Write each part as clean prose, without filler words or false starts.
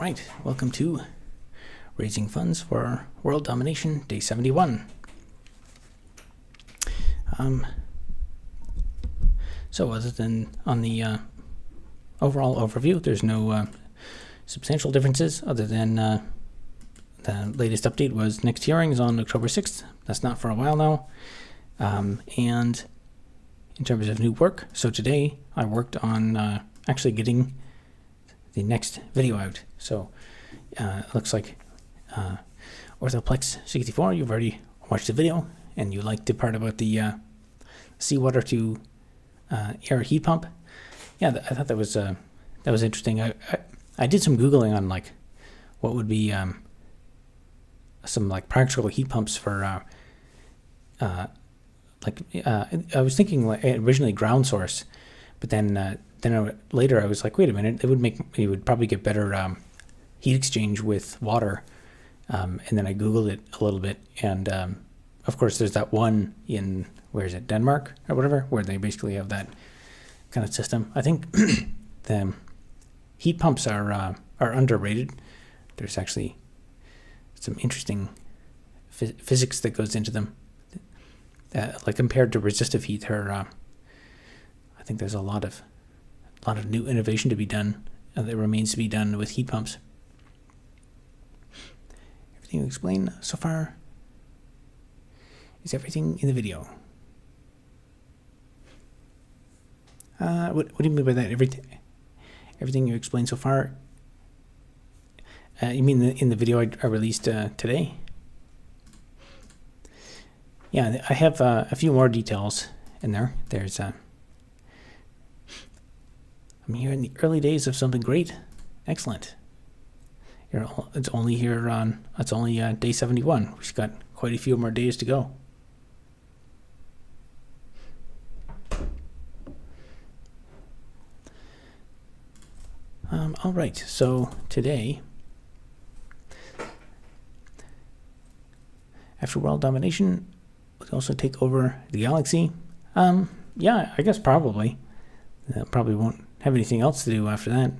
right, welcome to Raising Funds for World Domination, Day 71. So other than on the overall overview, there's no substantial differences other than the latest update was next hearing is on October 6th. That's not for a while now. And in terms of new work, so today I worked on actually getting the next video out. So it looks like Orthoplex 64, you've already watched the video and you liked the part about the seawater to air heat pump. Yeah, I thought that was interesting. I did some Googling on like what would be some like practical heat pumps for I was thinking like originally ground source, but then later I was like, wait a minute, it would probably get better heat exchange with water. And then I Googled it a little bit, and of course there's that one in, where is it, Denmark or whatever, where they basically have that kind of system. I think the heat pumps are underrated. There's actually some interesting physics that goes into them. Like compared to resistive heat, I think there's a lot of new innovation to be done that remains to be done with heat pumps. Everything you explain so far is everything in the video. What do you mean by that? Everything you explained so far? You mean in the video I released today? Yeah, I have a few more details in there. There's I'm here in the early days of something great. Excellent. It's only day 71. We've got quite a few more days to go. All right, so today, after world domination, we'll also take over the galaxy. Yeah, I guess probably. Probably won't have anything else to do after that.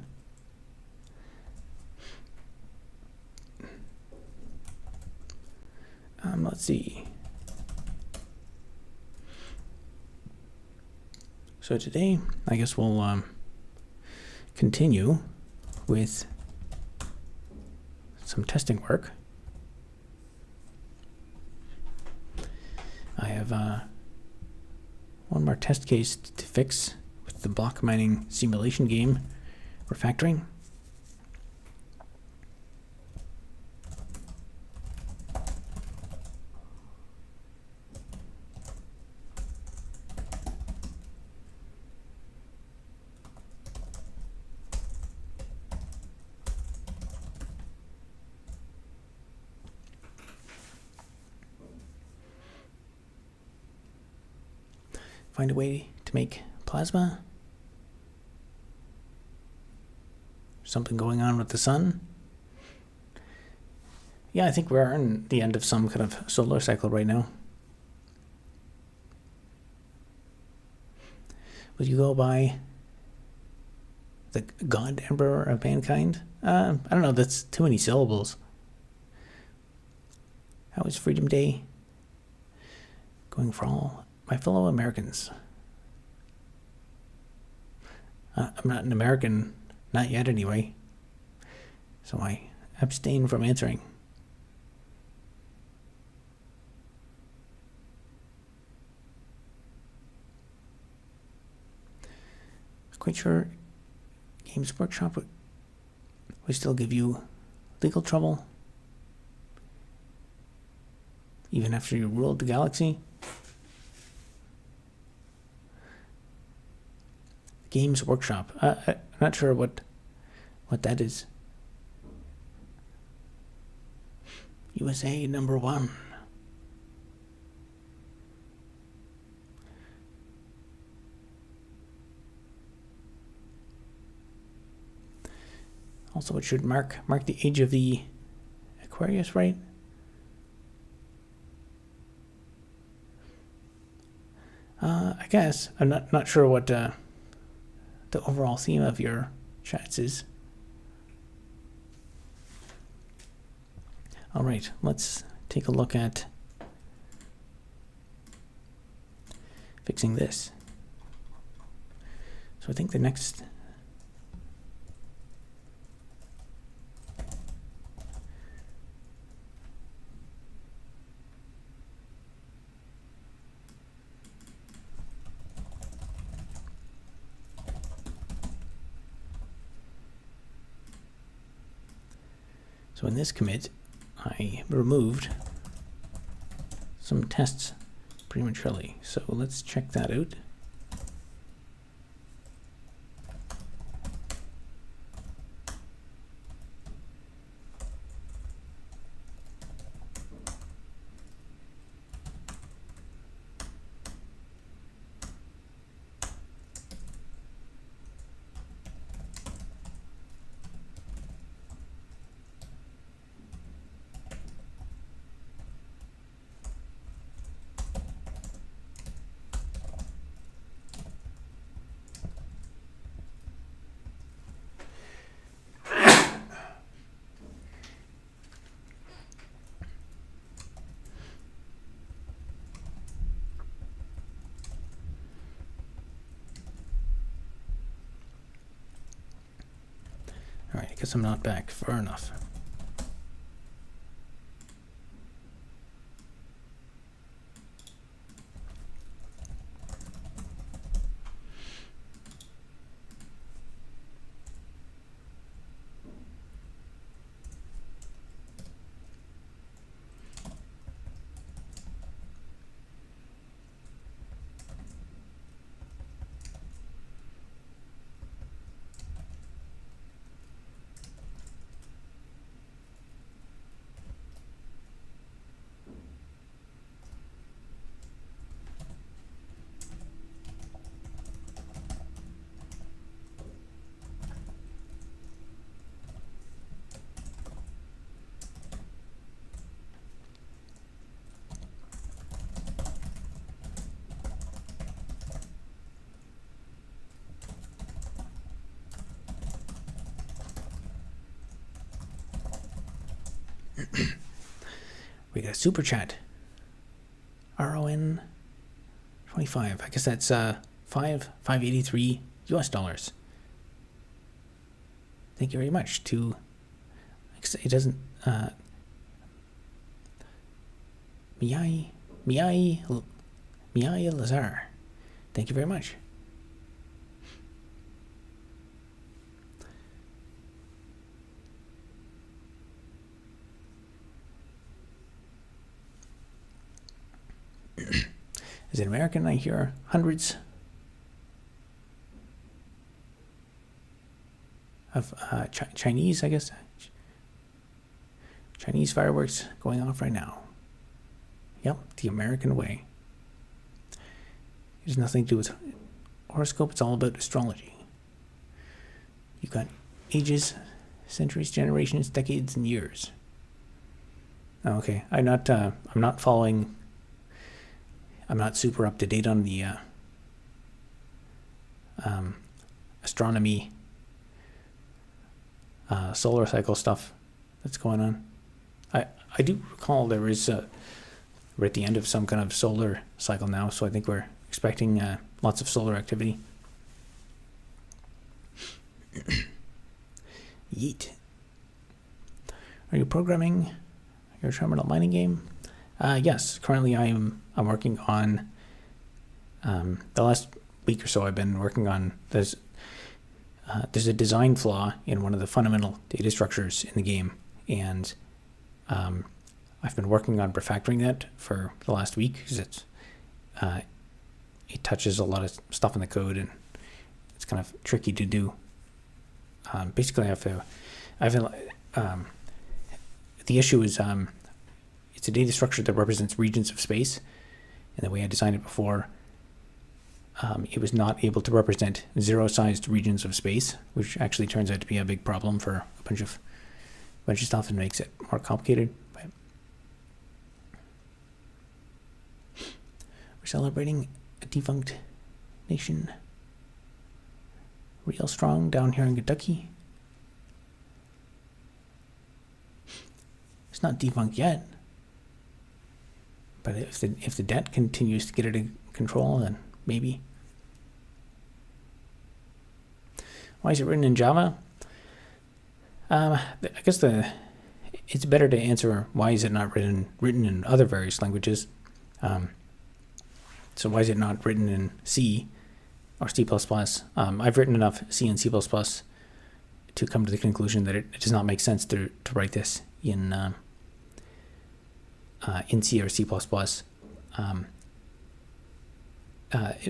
Let's see. So today, I guess we'll continue with some testing work. I have one more test case to fix with the block mining simulation game, refactoring. Find a way to make plasma. Something going on with the sun. Yeah, I think we're in the end of some kind of solar cycle right now. Will you go by the God Emperor of Mankind? I don't know, that's too many syllables. How is Freedom Day going for all my fellow Americans? I'm not an American, not yet anyway, so I abstain from answering. Quite sure Games Workshop would still give you legal trouble even after you ruled the galaxy. Games Workshop. I'm not sure what that is. USA #1. Also, it should mark the age of the Aquarius, right? I guess I'm not sure what the overall theme of your chats is. All right, let's take a look at fixing this. So I think the next So in this commit, I removed some tests prematurely. So let's check that out. All right, I guess I'm not back far enough. We got a super chat. RON 25. I guess that's 583 US dollars. Thank you very much. To it doesn't Miai Lazar. Thank you very much. As an American, I hear hundreds of Chinese, I guess, Chinese fireworks going off right now. Yep, the American way. It has nothing to do with horoscope. It's all about astrology. You've got ages, centuries, generations, decades, and years. Okay, I'm not following. I'm not super up to date on the astronomy, solar cycle stuff that's going on. I do recall there is we're at the end of some kind of solar cycle now, so I think we're expecting lots of solar activity. Yeet. Are you programming your terminal mining game? Yes, currently I'm working on the last week or so. I've been working on there's a design flaw in one of the fundamental data structures in the game, and I've been working on refactoring that for the last week because it touches a lot of stuff in the code and it's kind of tricky to do. Basically, the issue is it's a data structure that represents regions of space, and the way I designed it before, it was not able to represent zero-sized regions of space, which actually turns out to be a big problem for a bunch of stuff and makes it more complicated. But we're celebrating a defunct nation, real strong down here in Kentucky. It's not defunct yet. But if the debt continues to get it in control, then maybe. Why is it written in Java? I guess it's better to answer why is it not written in other various languages. So why is it not written in C or C++? I've written enough C and C++ to come to the conclusion that it does not make sense to write this in C or C++.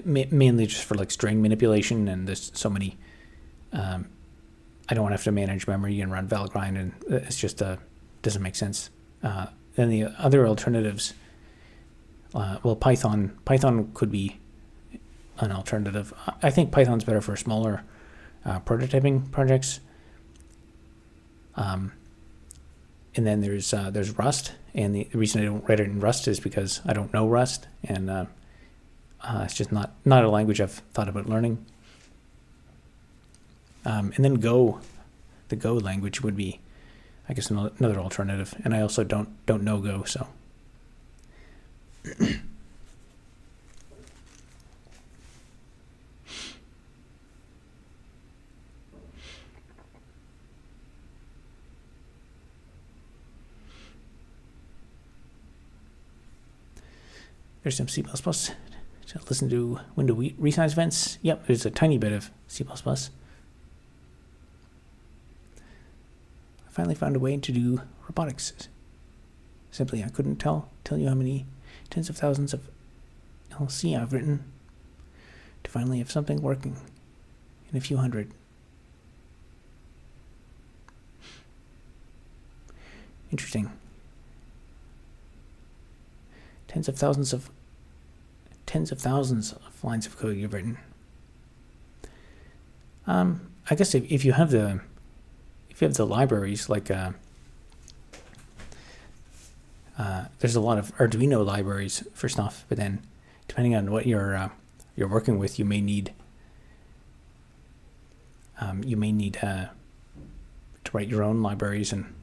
Mainly just for like string manipulation, and there's so many. I don't want to have to manage memory and run Valgrind, and it's just doesn't make sense. Then the other alternatives, well, Python could be an alternative. I think Python's better for smaller prototyping projects. And then there's Rust, and the reason I don't write it in Rust is because I don't know Rust, and it's just not a language I've thought about learning. And then Go, the Go language would be, I guess, another alternative. And I also don't know Go, so. There's some C++. So listen to window resize events. Yep, there's a tiny bit of C++. I finally found a way to do robotics. Simply, I couldn't tell you how many tens of thousands of LC I've written to finally have something working in a few hundred. Interesting. Tens of thousands of lines of code you've written. I guess if you have the libraries, like there's a lot of Arduino libraries for stuff, but then depending on what you're working with, you may need to write your own libraries, and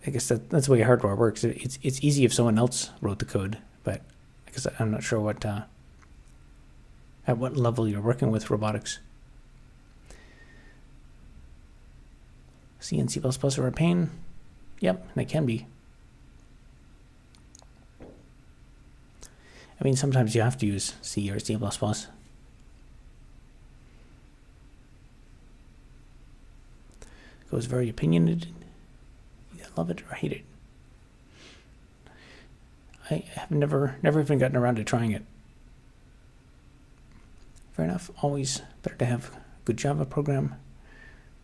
I guess that's the way hardware works. It's easy if someone else wrote the code, but I guess I'm not sure at what level you're working with robotics. C and C++ are a pain. Yep, they can be. I mean, sometimes you have to use C or C++. Goes very opinionated. Either love it or hate it. I have never even gotten around to trying it. Fair enough. Always better to have a good Java program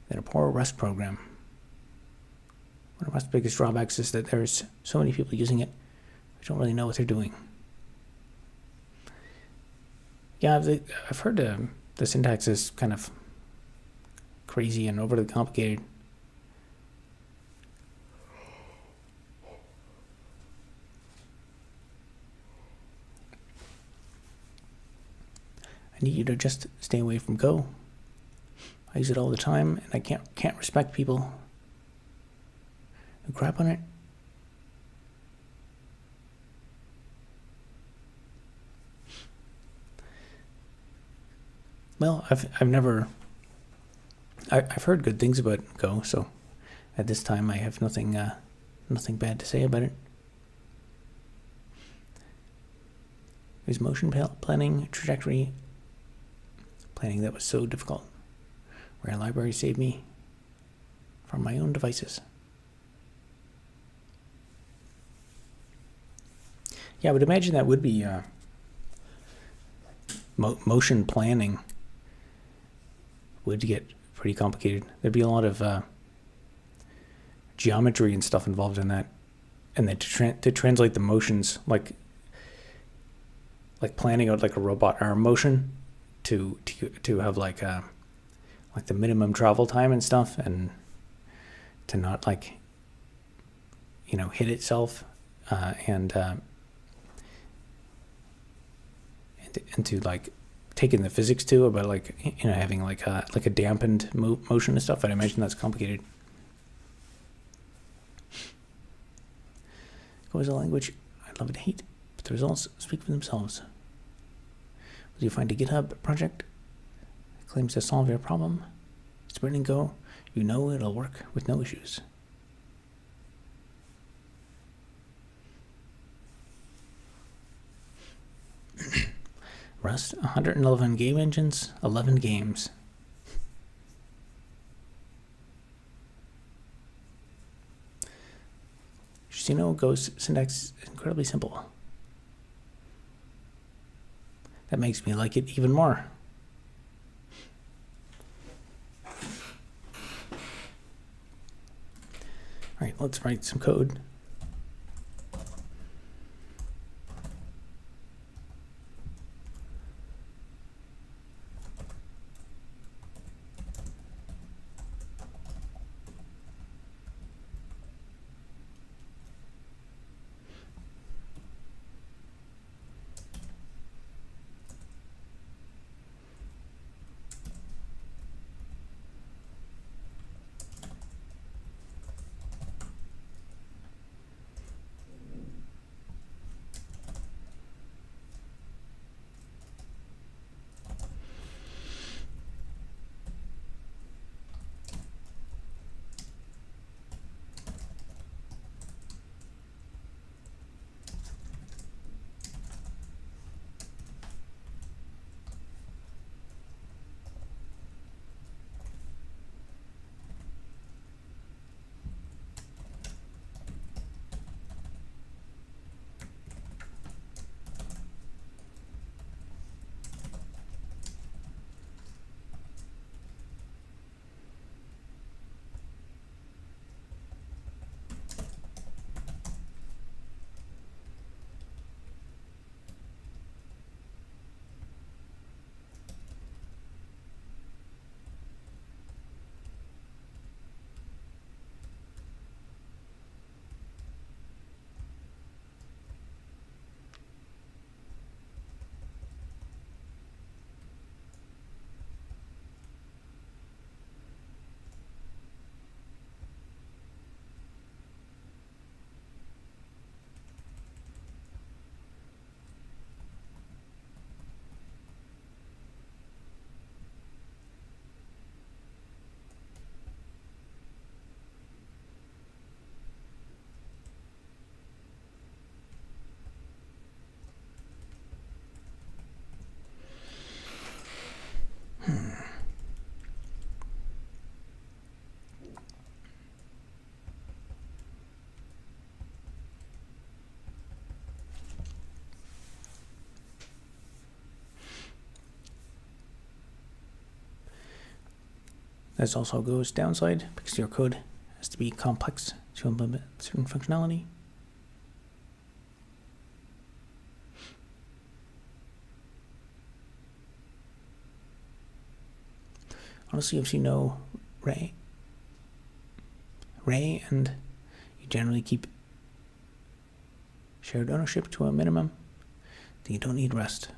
than a poor Rust program. One of Rust's biggest drawbacks is that there's so many people using it who don't really know what they're doing. Yeah, I've heard the syntax is kind of crazy and overly complicated. I need you to just stay away from Go. I use it all the time, and I can't respect people who crap on it. Well, I've heard good things about Go, so at this time I have nothing bad to say about it. There's motion planning, trajectory planning that was so difficult, where a library saved me from my own devices. Yeah, I would imagine that would be motion planning would get pretty complicated. There'd be a lot of geometry and stuff involved in that, and then to translate the motions, like planning out like a robot arm motion to have like the minimum travel time and stuff, and to not hit itself, and to like taking the physics too about having like a dampened motion and stuff. I'd imagine that's complicated. Go is a language I love and hate, but the results speak for themselves. Will you find a GitHub project that claims to solve your problem? It's ready and go. You know it'll work with no issues. Rust, 111 game engines, 11 games. Just, Go's syntax is incredibly simple. That makes me like it even more. All right, let's write some code. This also goes downside because your code has to be complex to implement certain functionality. Honestly, if you know Ray, and you generally keep shared ownership to a minimum, then you don't need Rust.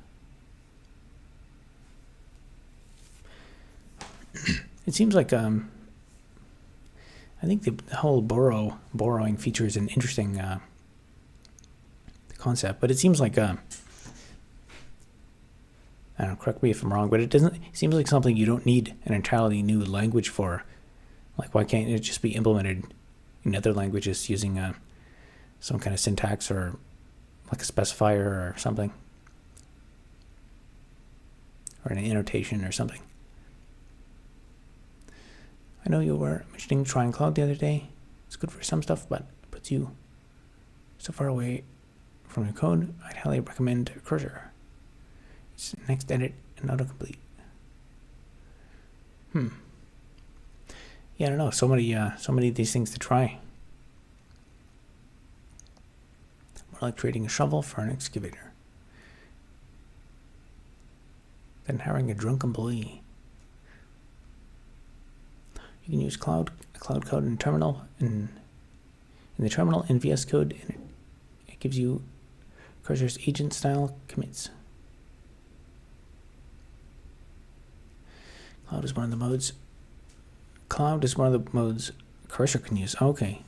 It seems like I think the whole borrowing feature is an interesting concept, but it seems like I don't know, correct me if I'm wrong, but it seems like something you don't need an entirely new language for. Like, why can't it just be implemented in other languages using some kind of syntax or like a specifier or something, or an annotation or something? I know you were mentioning trying Cloud the other day. It's good for some stuff, but it puts you so far away from your code. I'd highly recommend Cursor. It's next edit and autocomplete. Yeah, I don't know. So many of these things to try. More like trading a shovel for an excavator than hiring a drunk employee. You can use cloud code in terminal, in the terminal in VS Code, and it gives you Cursor's agent style commits. Cloud is one of the modes Cursor can use. Okay.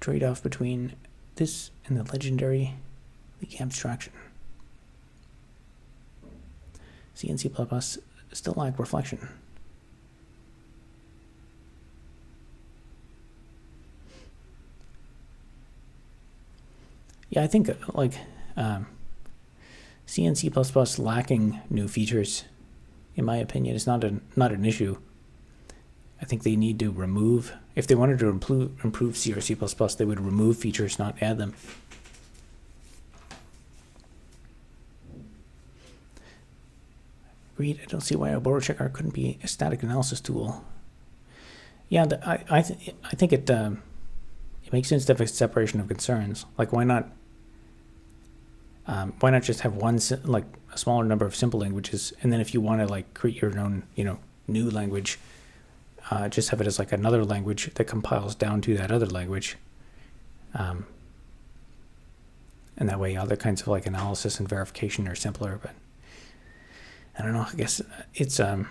trade-off between this and the legendary leak abstraction. C and C++ still lack reflection. Yeah, I think like C and C++ lacking new features, in my opinion, is not an issue. I think they need to remove, if they wanted to improve C or C++, they would remove features, not add them. Agreed. I don't see why a borrow checker couldn't be a static analysis tool. Yeah, I think it makes sense to have a separation of concerns. Like, why not just have one, like a smaller number of simple languages, and then if you want to like create your own, new language, just have it as like another language that compiles down to that other language. And that way other kinds of like analysis and verification are simpler. But I don't know, I guess it's, I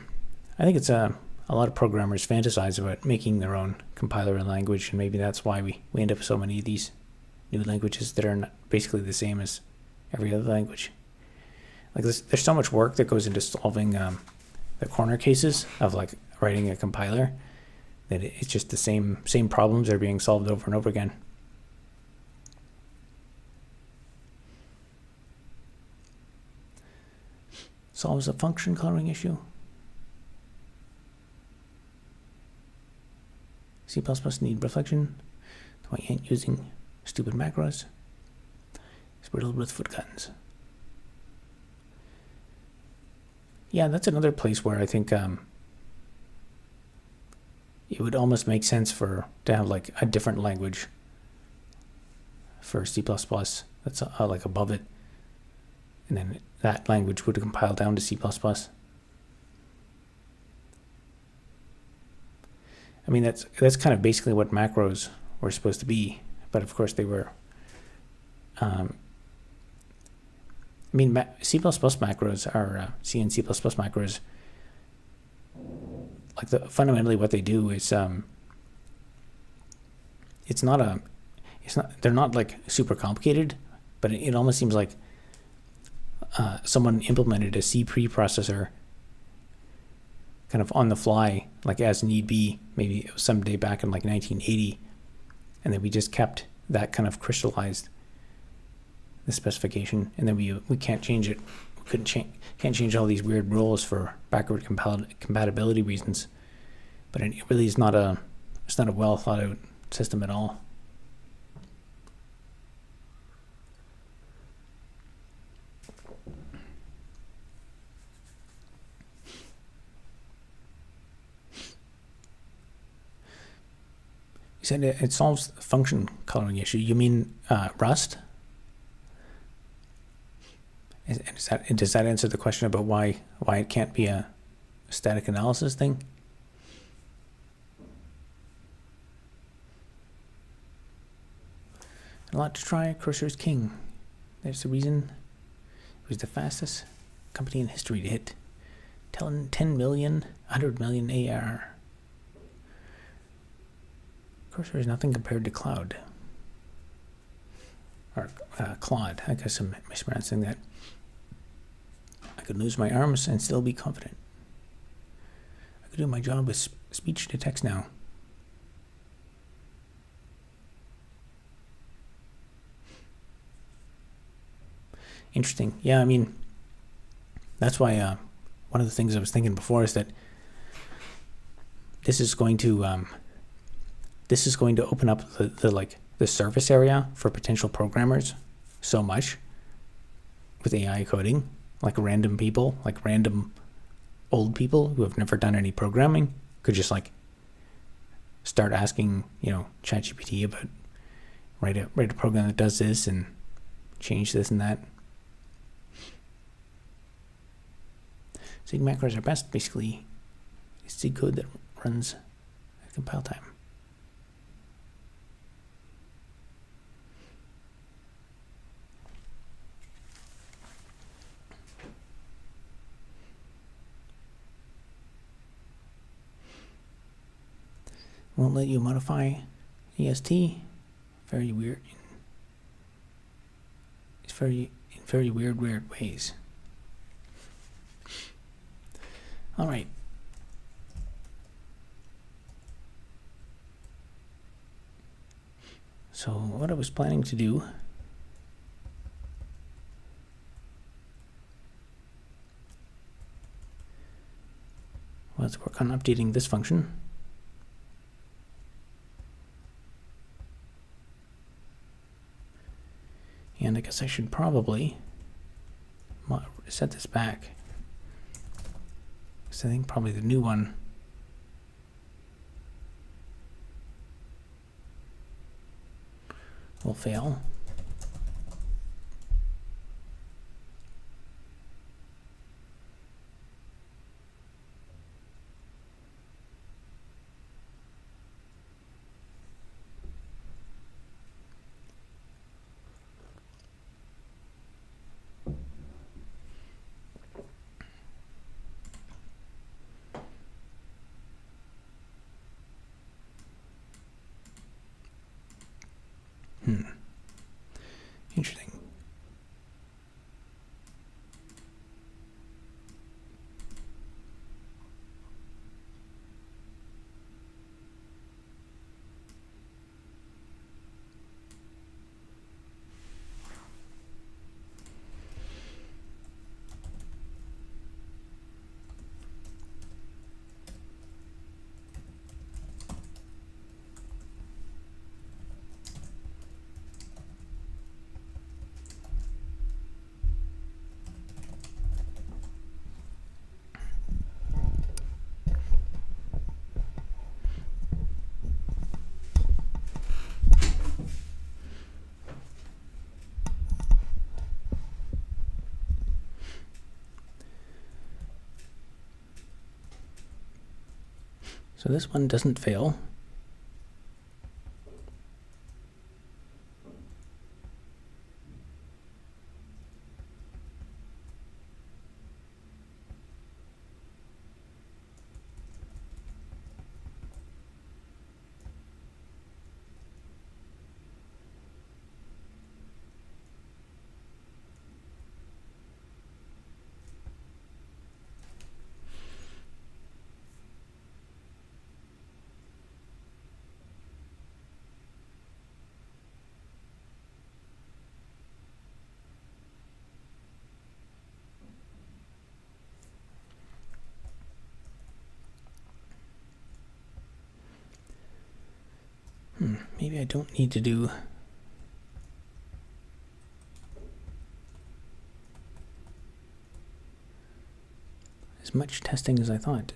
think it's a lot of programmers fantasize about making their own compiler and language, and maybe that's why we end up with so many of these new languages that are basically the same as every other language. Like there's so much work that goes into solving the corner cases of like writing a compiler that it's just the same problems are being solved over and over again. Solves a function coloring issue. C++ need reflection. That's why you ain't using stupid macros. It's riddled with footguns. Yeah, that's another place where I think it would almost make sense to have like a different language for C++ that's like above it, and then that language would compile down to C++. I mean, that's kind of basically what macros were supposed to be, but of course they were. I mean, C++ macros are C and C++ macros. Like fundamentally, what they do is they're not like super complicated, but it almost seems like someone implemented a C preprocessor kind of on the fly, like as need be, maybe it was someday back in like 1980, and then we just kept that kind of crystallized the specification, and then we can't change it. We can't change all these weird rules for backward compatibility reasons. But it really is not a well thought out system at all. You said it solves the function coloring issue. You mean Rust? Does that answer the question about why it can't be a static analysis thing? A lot to try. Crosser's king. There's the reason. It was the fastest company in history to hit 10 million, 100 million AR. Cursor is nothing compared to Cloud. Or Claude. I guess I'm mispronouncing that. I could lose my arms and still be confident. I could do my job with speech to text now. Interesting. Yeah, I mean, that's why one of the things I was thinking before is that this is going to open up the surface area for potential programmers so much with AI coding, like random people, like random old people who have never done any programming could just like start asking, ChatGPT about write a program that does this and change this and that. Sig macros are best, basically. It's Sig code that runs at compile time. Won't let you modify EST very weird. It's very in very weird ways. All right. So what I was planning to do was work on updating this function. And I guess I should probably set this back. So I think probably the new one will fail. Interesting. So this one doesn't fail. Maybe I don't need to do as much testing as I thought.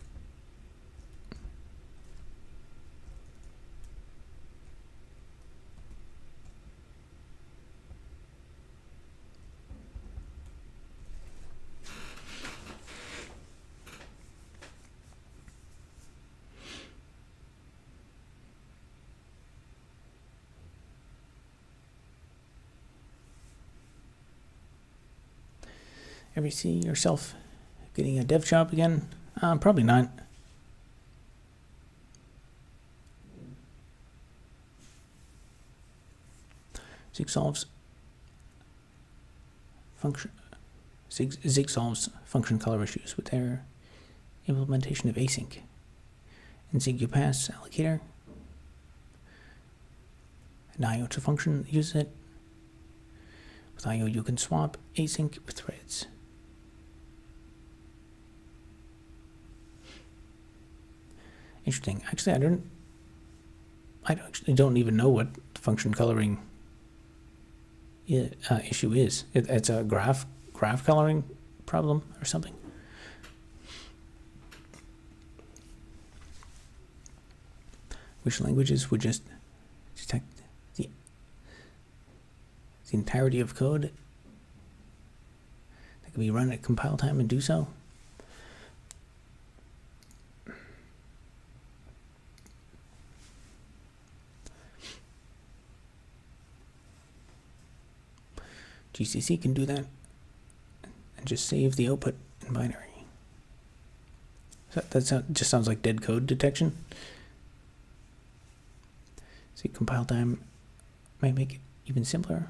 Ever see yourself getting a dev job again? Probably not. Zig solves function color issues with their implementation of async. In Zig you pass allocator, an IO to function uses it. With IO you can swap async with threads. Interesting. Actually, I actually don't even know what the function coloring issue is. It's a graph coloring problem or something. Which languages would just detect the entirety of code that can be run at compile time and do so? GCC can do that and just save the output in binary. So that just sounds like dead code detection. See, compile time Might make it even simpler.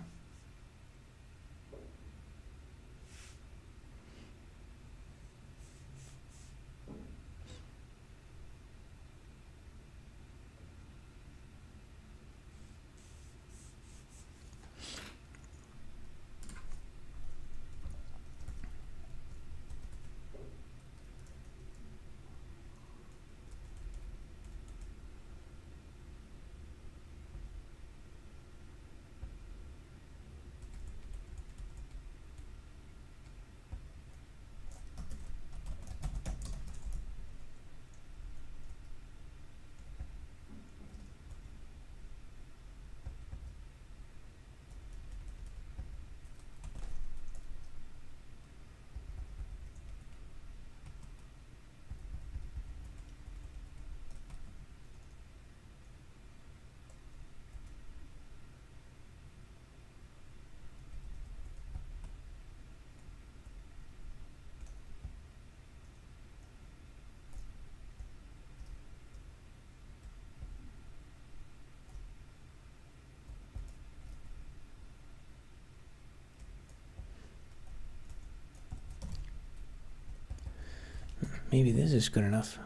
Maybe this is good enough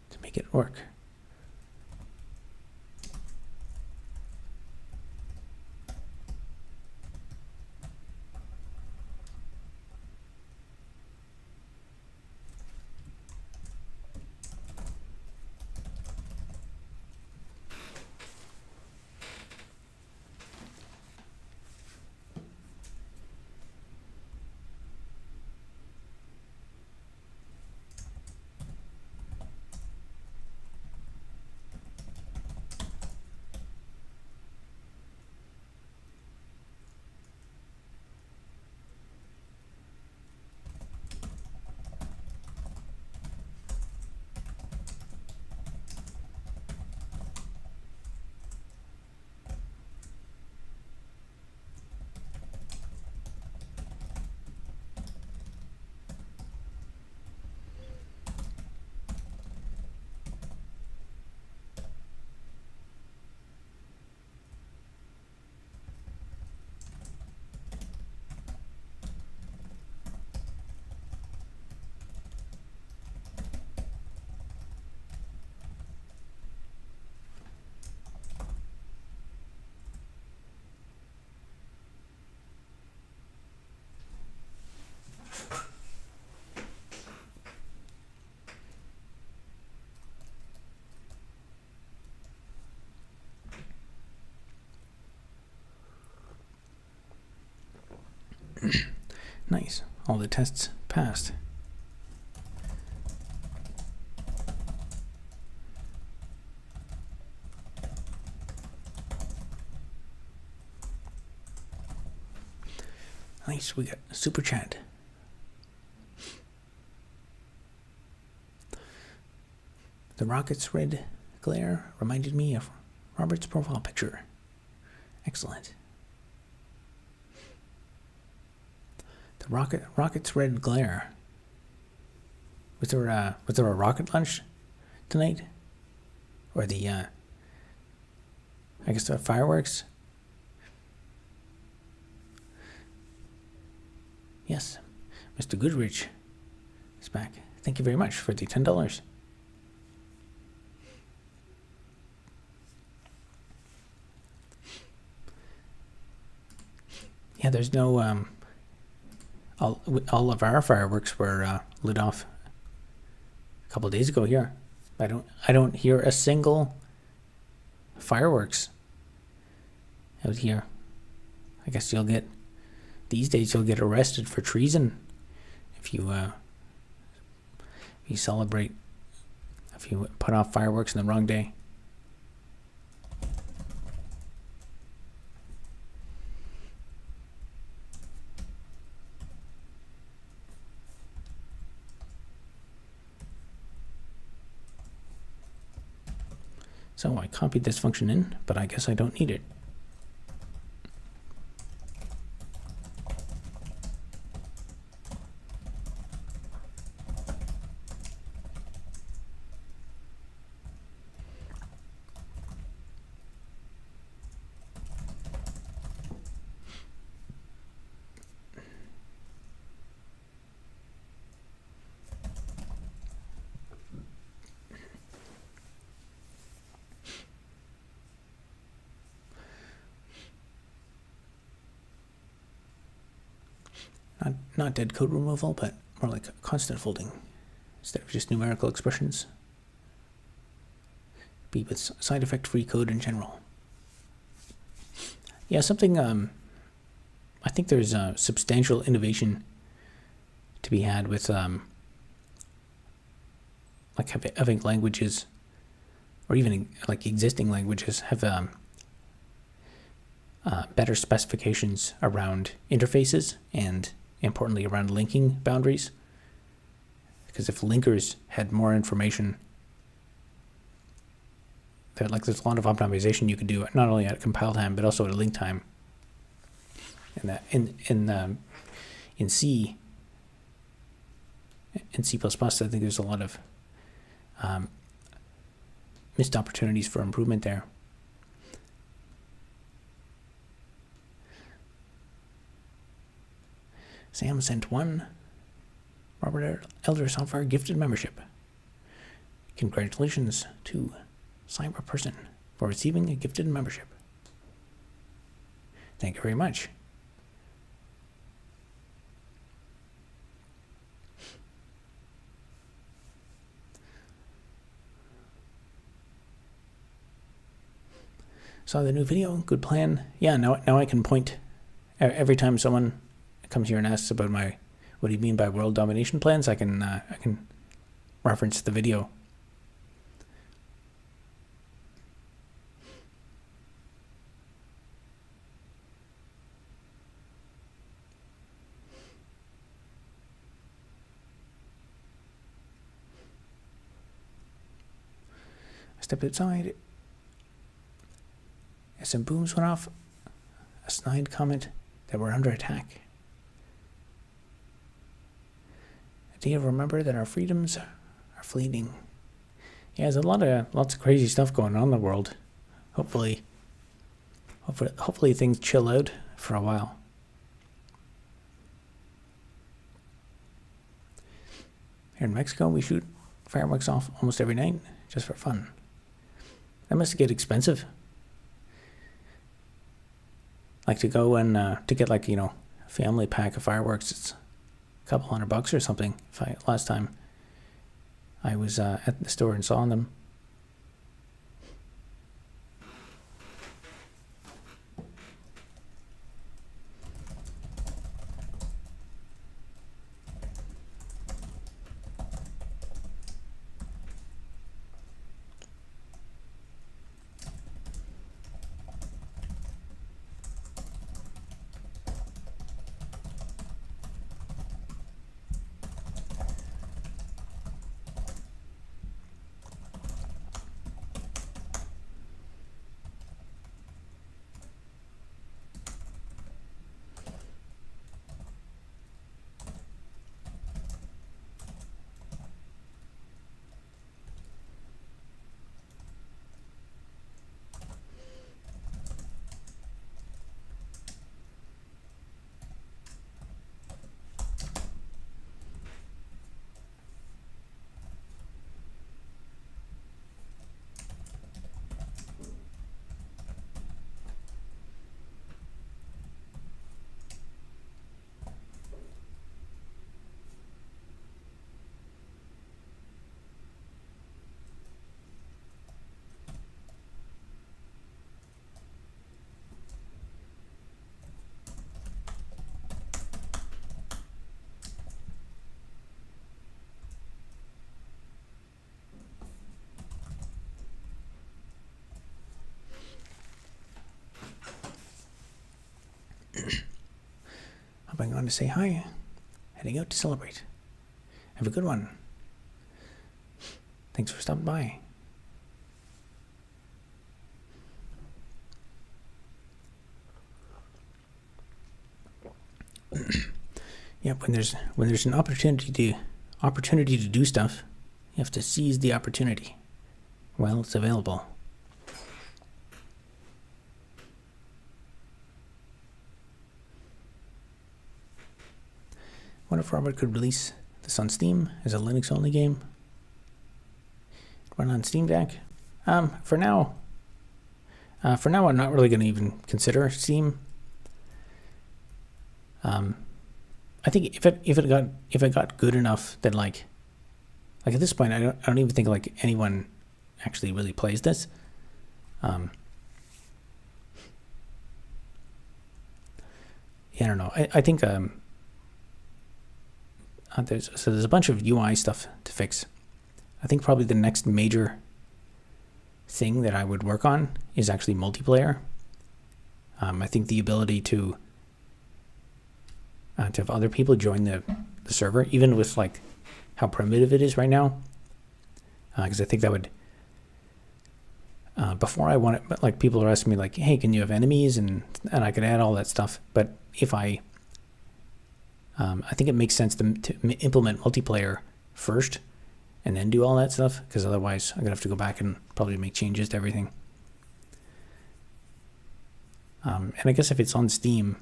to make it work. Nice. All the tests passed. Nice. We got a super chat. The rocket's red glare reminded me of Robert's profile picture. Excellent. The rocket's red glare. Was there a rocket lunch tonight? Or the I guess the fireworks? Yes. Mr. Goodrich is back. Thank you very much for the $10. Yeah, there's no all of our fireworks were lit off a couple of days ago here. I don't hear a single fireworks out here. I guess these days you'll get arrested for treason if you celebrate, if you put off fireworks on the wrong day. So I copied this function in, but I guess I don't need it. not dead code removal, but more like constant folding instead of just numerical expressions. B, but side effect free code in general. Yeah, something, I think there's substantial innovation to be had with like having languages, or even like existing languages, have better specifications around interfaces and, importantly, around linking boundaries. Because if linkers had more information, there's a lot of optimization you could do, not only at compile time but also at link time. And that in C, I think there's a lot of missed opportunities for improvement there. Sam sent one Robert Elder Software gifted membership. Congratulations to Cyberperson for receiving a gifted membership. Thank you very much. Saw the new video, good plan. Yeah, now I can point every time someone comes here and asks about what do you mean by world domination plans, I can reference the video. I stepped outside. As some booms went off, a snide comment that we're under attack. Do you remember that our freedoms are fleeting? Yeah, there's lots of crazy stuff going on in the world. Hopefully things chill out for a while. Here in Mexico, we shoot fireworks off almost every night just for fun. That must get expensive. Like to go and to get a family pack of fireworks, it's a couple $100 or something. Last time I was at the store and saw them. Hopping on to say hi, heading out to celebrate. Have a good one. Thanks for stopping by. Yeah, when there's an opportunity to do stuff, you have to seize the opportunity while it's available. Wonder if Robert could release this on Steam as a Linux-only game. Run on Steam Deck. For now, I'm not really going to even consider Steam. I I think if it got good enough that like at this point I don't even think like anyone actually really plays this. Yeah, I don't know. I think there's a bunch of UI stuff to fix. I think probably the next major thing that I would work on is actually multiplayer. I think the ability to have other people join the server, even with like how primitive it is right now, because I think that would. Before I want it, but like people are asking me like, hey, can you have enemies, and I could add all that stuff. But if I think it makes sense to implement multiplayer first and then do all that stuff, because otherwise I'm gonna have to go back and probably make changes to everything. And I guess if it's on Steam,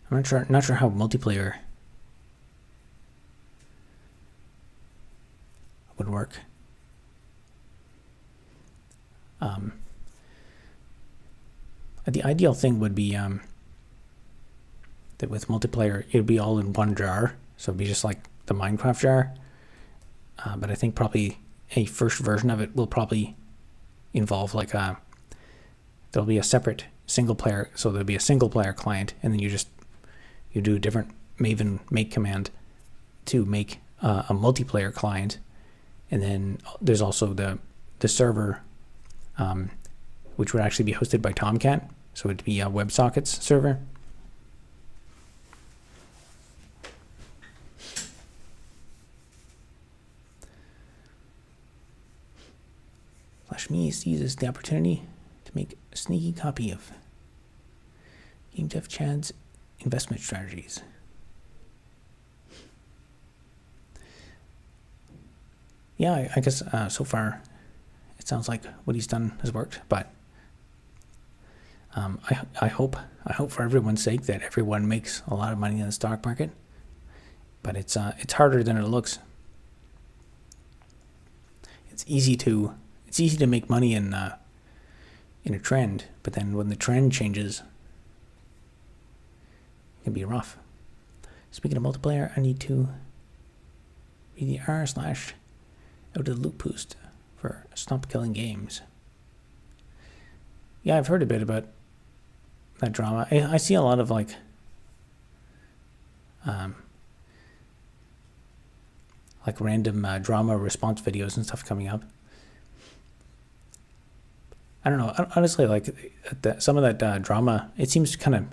I'm not sure how multiplayer would work. The ideal thing would be that with multiplayer it would be all in one jar, so it'd be just like the Minecraft jar. But I think probably a first version of it will probably involve like there'll be a separate single player, so there'll be a single player client, and then you do a different Maven make command to make a multiplayer client, and then there's also the server, which would actually be hosted by Tomcat, so it'd be a WebSockets server. Flash Me seizes the opportunity to make a sneaky copy of Game Dev Chad's investment strategies. Yeah, I guess so far it sounds like what he's done has worked, but I hope for everyone's sake that everyone makes a lot of money in the stock market, but it's harder than it looks. It's easy to make money in a trend, but then when the trend changes, it can be rough. Speaking of multiplayer, I need to read the r/out of the loop boost for Stop Killing Games. Yeah, I've heard a bit about that drama. I see a lot of like random drama response videos and stuff coming up. I don't know. Honestly, like some of that drama, it seems kind of,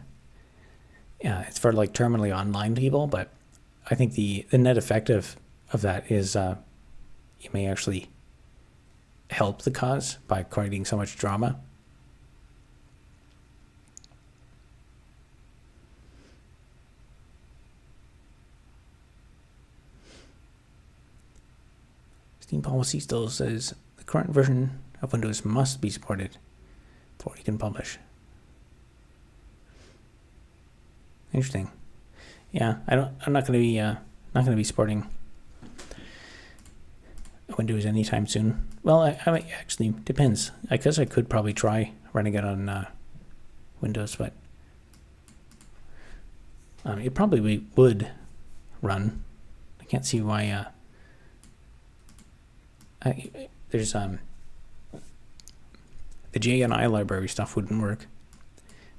yeah, it's for like terminally online people, but I think the net effect of that is you may actually help the cause by creating so much drama. Steam policy still says the current version of Windows must be supported before you can publish. Interesting. Yeah, I'm not going to be supporting Windows anytime soon. Well, I actually depends. I guess I could probably try running it on Windows, but it probably would run. I can't see why. There's the JNI library stuff wouldn't work,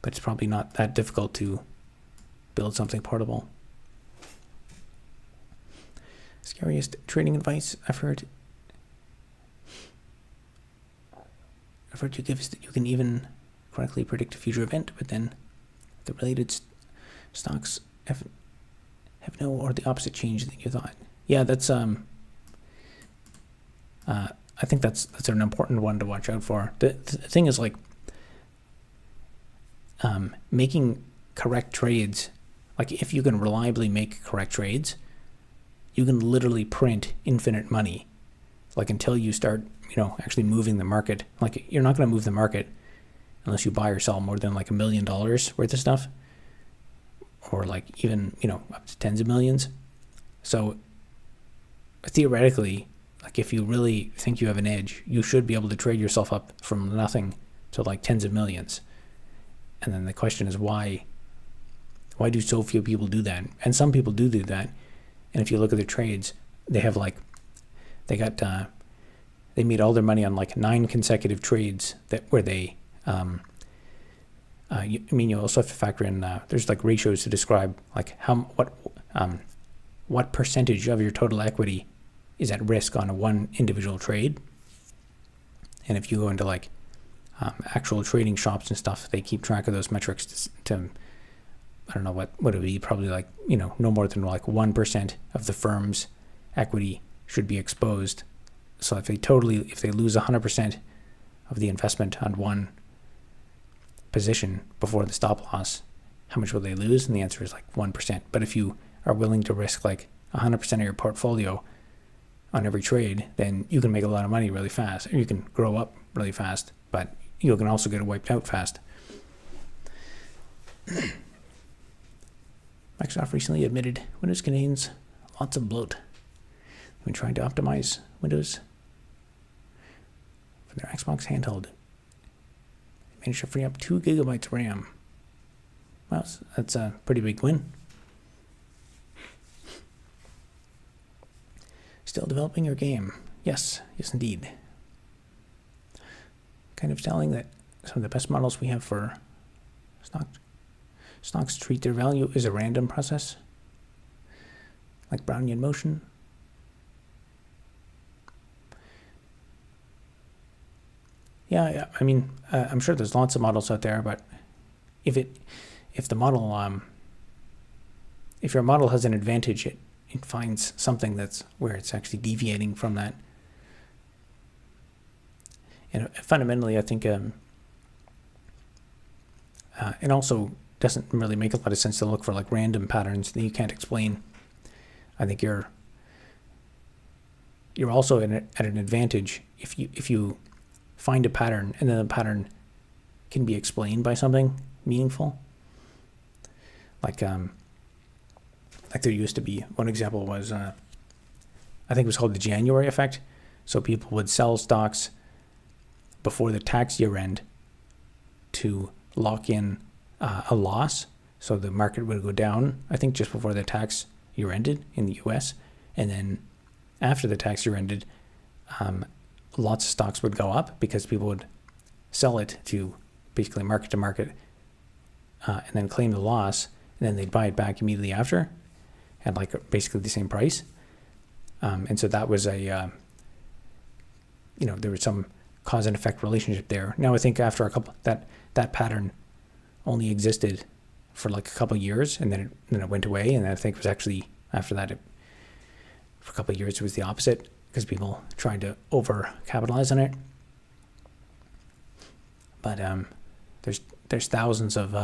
but it's probably not that difficult to build something portable. Scariest trading advice I've heard you give is that you can even correctly predict a future event, but then the related stocks have no or the opposite change than you thought. Yeah, that's I think that's an important one to watch out for. The thing is like making correct trades. Like if you can reliably make correct trades, you can literally print infinite money. Like until you start, actually moving the market. Like you're not going to move the market unless you buy or sell more than like $1 million worth of stuff, or like even up to tens of millions. So theoretically, like if you really think you have an edge, you should be able to trade yourself up from nothing to like tens of millions. And then the question is why Why do so few people do that? And some people do that. And if you look at their trades, they have like, they made all their money on like 9 consecutive trades where they, you also have to factor in, there's like ratios to describe like what percentage of your total equity is at risk on one individual trade. And if you go into like actual trading shops and stuff, they keep track of those metrics to I don't know what it would be, probably like, no more than like 1% of the firm's equity should be exposed. So if they lose 100% of the investment on one position before the stop loss, how much will they lose? And the answer is like 1%. But if you are willing to risk like 100% of your portfolio on every trade, then you can make a lot of money really fast, or you can grow up really fast, but you can also get wiped out fast. Microsoft recently admitted Windows contains lots of bloat. They've been trying to optimize Windows for their Xbox handheld. They managed to free up 2 gigabytes of RAM. Well, that's a pretty big win. Still developing your game? Yes indeed. Kind of telling that some of the best models we have for stocks treat their value as a random process, like Brownian motion. Yeah. I mean, I'm sure there's lots of models out there, but if your model has an advantage, it finds something that's where it's actually deviating from that. And fundamentally, I think it also doesn't really make a lot of sense to look for like random patterns that you can't explain. I think you're also at an advantage if you find a pattern and then the pattern can be explained by something meaningful. Like there used to be one example was I think it was called the January effect. So people would sell stocks before the tax year end to lock in a loss, so the market would go down, I think just before the tax year ended in the US, and then after the tax year ended, lots of stocks would go up because people would sell it to basically market to market and then claim the loss, and then they'd buy it back immediately after at like basically the same price. And so that was there was some cause and effect relationship there. Now I think after a couple, that pattern only existed for like a couple of years, and then it went away. And I think it was actually after that, for a couple of years, it was the opposite because people tried to over capitalize on it. But there's thousands of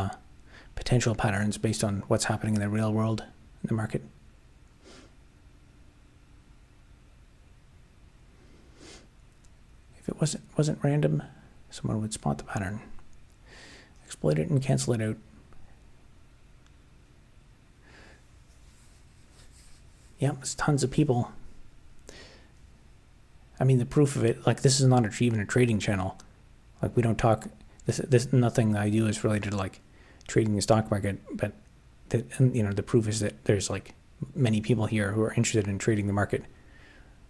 potential patterns based on what's happening in the real world in the market. If it wasn't random, someone would spot the pattern, exploit it, and cancel it out. Yeah, it's tons of people. I mean, the proof of it, like, this is not even a trading channel. Like, we don't talk, this nothing I do is related to like trading the stock market, but the proof is that there's like many people here who are interested in trading the market.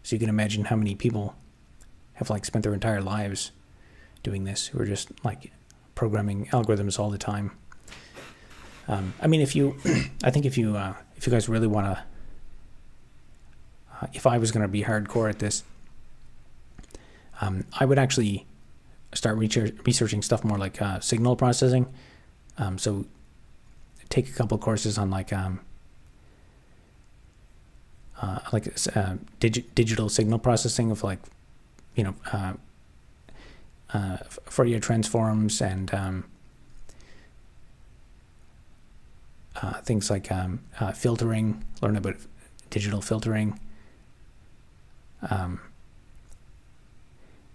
So you can imagine how many people have like spent their entire lives doing this, who are just like programming algorithms all the time. I mean, if you guys really want to, if I was going to be hardcore at this, I would actually start researching stuff more like signal processing. So take a couple courses on digital signal processing of like, Fourier transforms and things like filtering. Learn about digital filtering.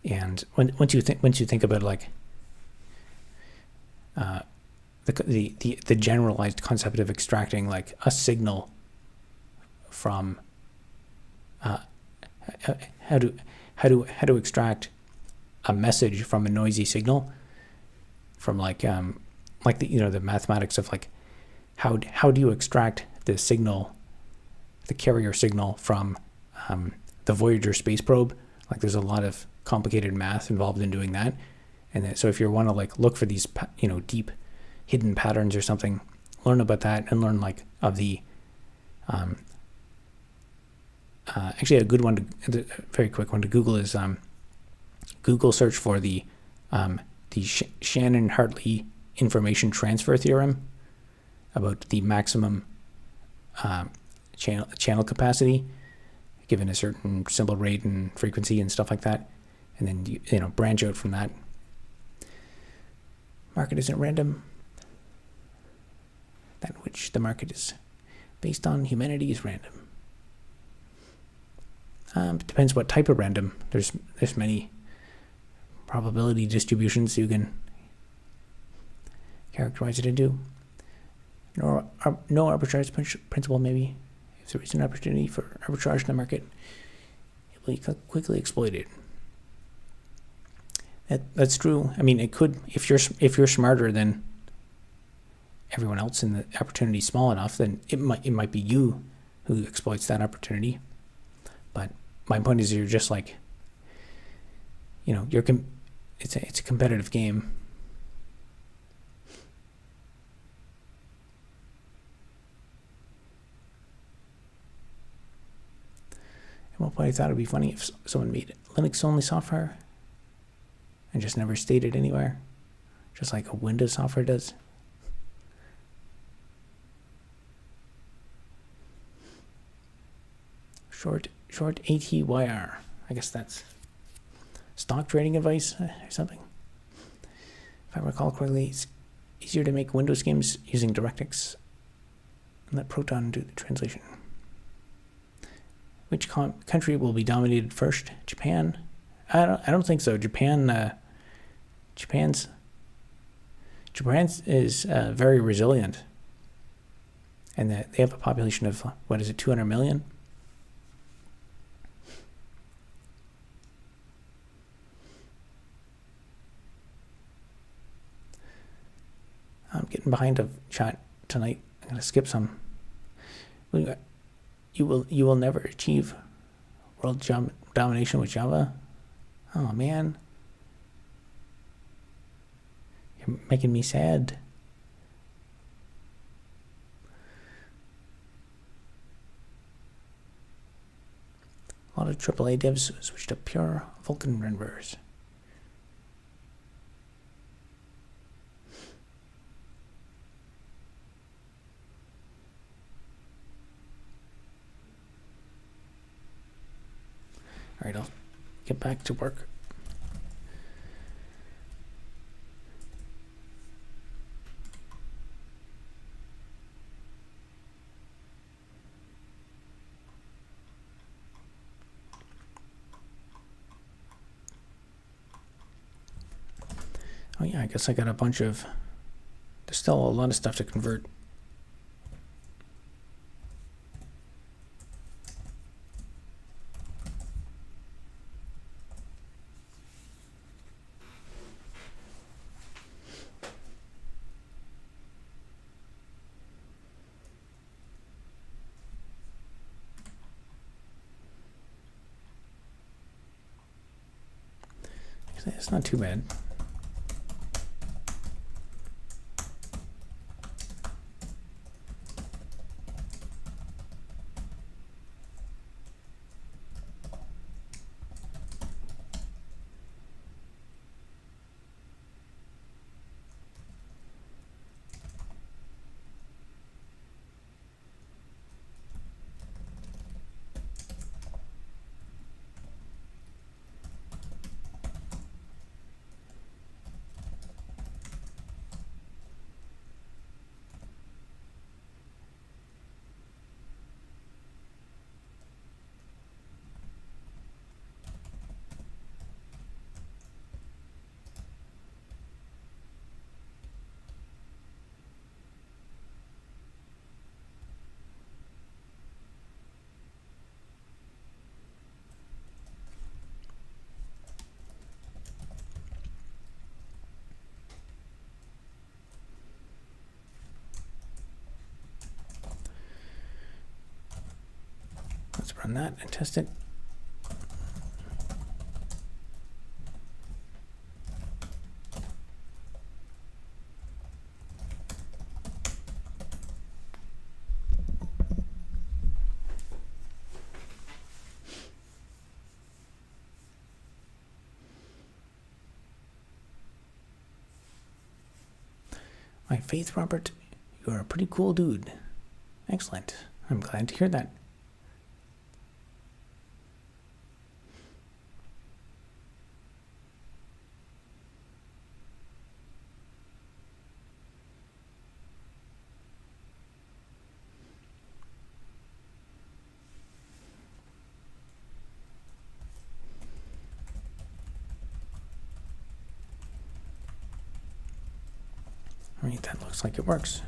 And once you think about like the generalized concept of extracting like a signal from how to extract a message from a noisy signal, from the mathematics of like how do you extract the signal, the carrier signal from the Voyager space probe? Like there's a lot of complicated math involved in doing that. And then, so if you want to like look for these, deep hidden patterns or something, learn about that and learn like of the, actually a good one, a very quick one to Google is Google search for the Shannon-Hartley information transfer theorem about the maximum channel capacity given a certain symbol rate and frequency and stuff like that, and then branch out from that. Market isn't random. That which the market is based on humanity is random. Depends what type of random. There's many probability distributions you can characterize it into. No arbitrage principle, maybe. If there is an opportunity for arbitrage in the market, it will be quickly exploited. That's true. I mean, it could, if you're smarter than everyone else and the opportunity is small enough, then it might be you who exploits that opportunity. But my point is, you're just like, it's a competitive game. At one point I thought it'd be funny if someone made Linux only software and just never stayed it anywhere, just like a Windows software does. Short ATYR. I guess that's stock trading advice or something. If I recall correctly, it's easier to make Windows games using DirectX and let Proton do the translation. Which country will be dominated first? Japan? I don't think so. Japan's is very resilient, and they have a population of 200 million. I'm getting behind a chat tonight. I'm gonna skip some. You will never achieve world domination with Java. Oh man, you're making me sad. A lot of AAA devs switched to pure Vulkan renderers. All right, I'll get back to work. Oh yeah, I guess I got a bunch of, there's still a lot of stuff to convert. It's not too bad. Let's run that and test it. My faith, Robert, you're a pretty cool dude. Excellent. I'm glad to hear that. All right, that looks like it works.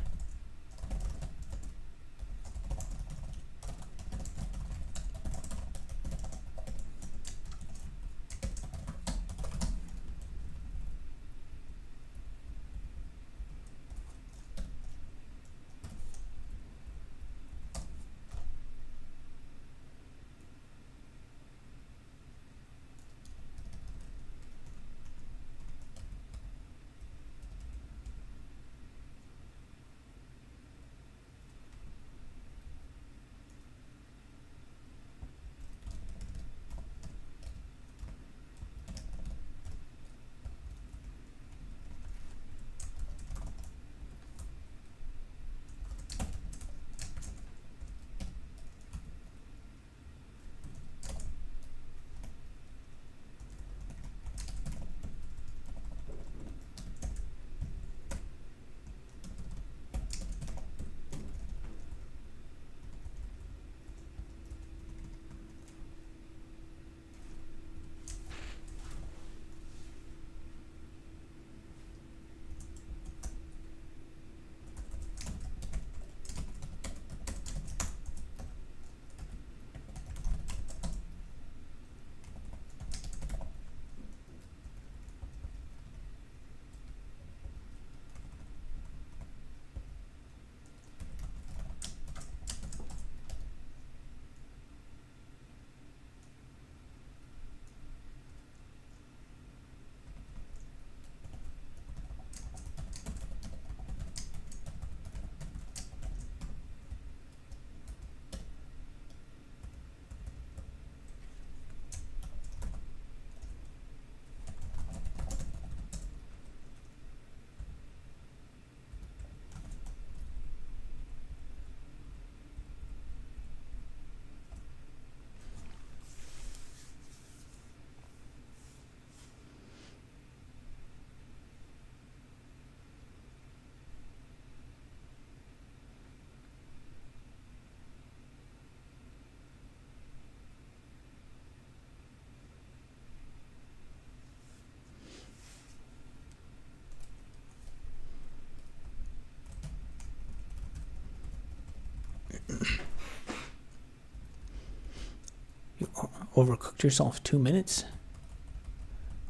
You overcooked yourself 2 minutes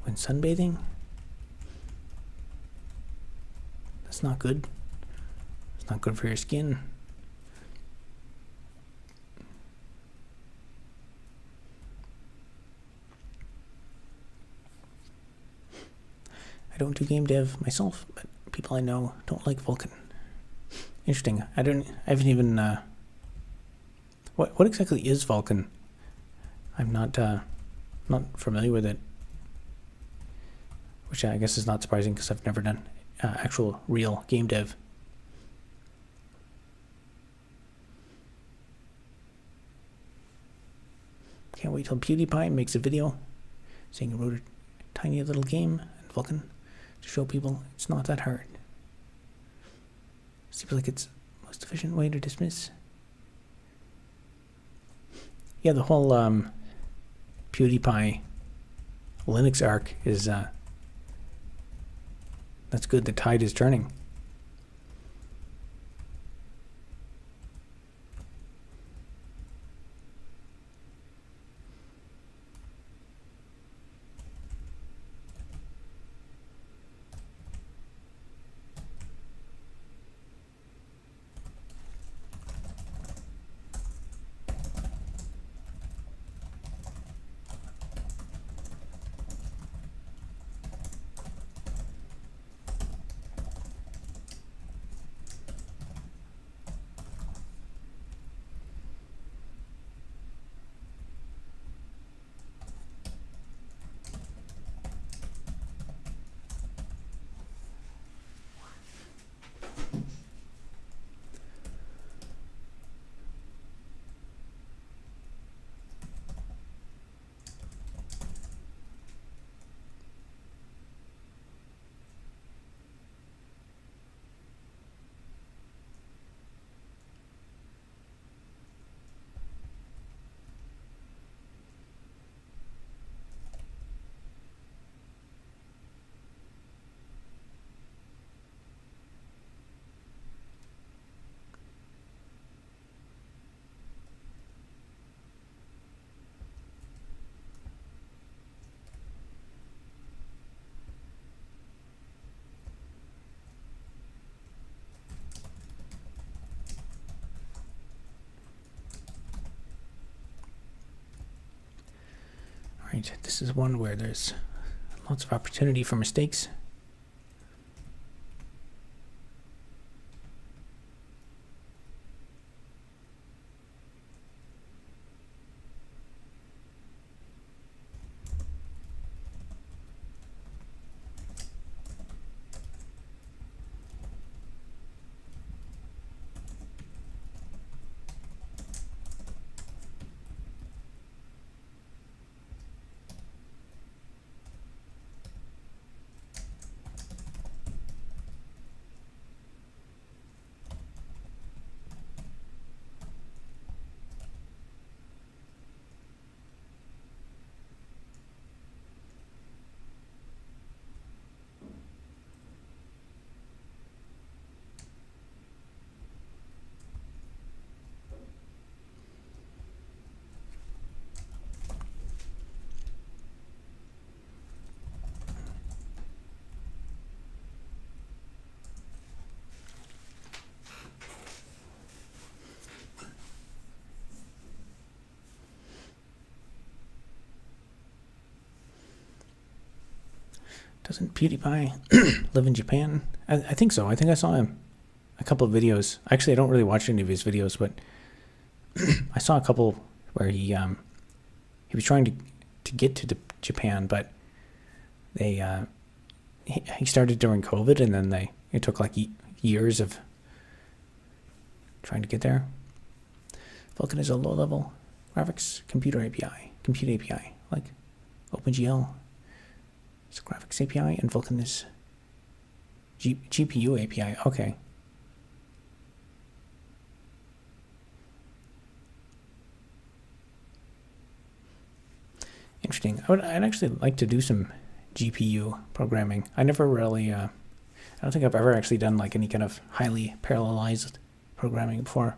when sunbathing? That's not good. It's not good for your skin. I don't do game dev myself, but people I know don't like Vulkan. Interesting. I haven't even what exactly is Vulkan? I'm not familiar with it, which I guess is not surprising because I've never done actual real game dev. Can't wait till PewDiePie makes a video saying he wrote a tiny little game in Vulkan to show people it's not that hard. Seems like it's the most efficient way to dismiss. Yeah, the whole PewDiePie Linux arc is that's good. The tide is turning. Right, this is one where there's lots of opportunity for mistakes. Doesn't PewDiePie live in Japan? I think so. I think I saw him a couple of videos. Actually, I don't really watch any of his videos, but I saw a couple where he was trying to get to Japan, but he started during COVID, and then it took like years of trying to get there. Vulkan is a low-level graphics compute API, like OpenGL. It's a graphics API, and Vulkan is GPU API. Okay. Interesting. I'd actually like to do some GPU programming. I never really, I don't think I've ever actually done like any kind of highly parallelized programming before.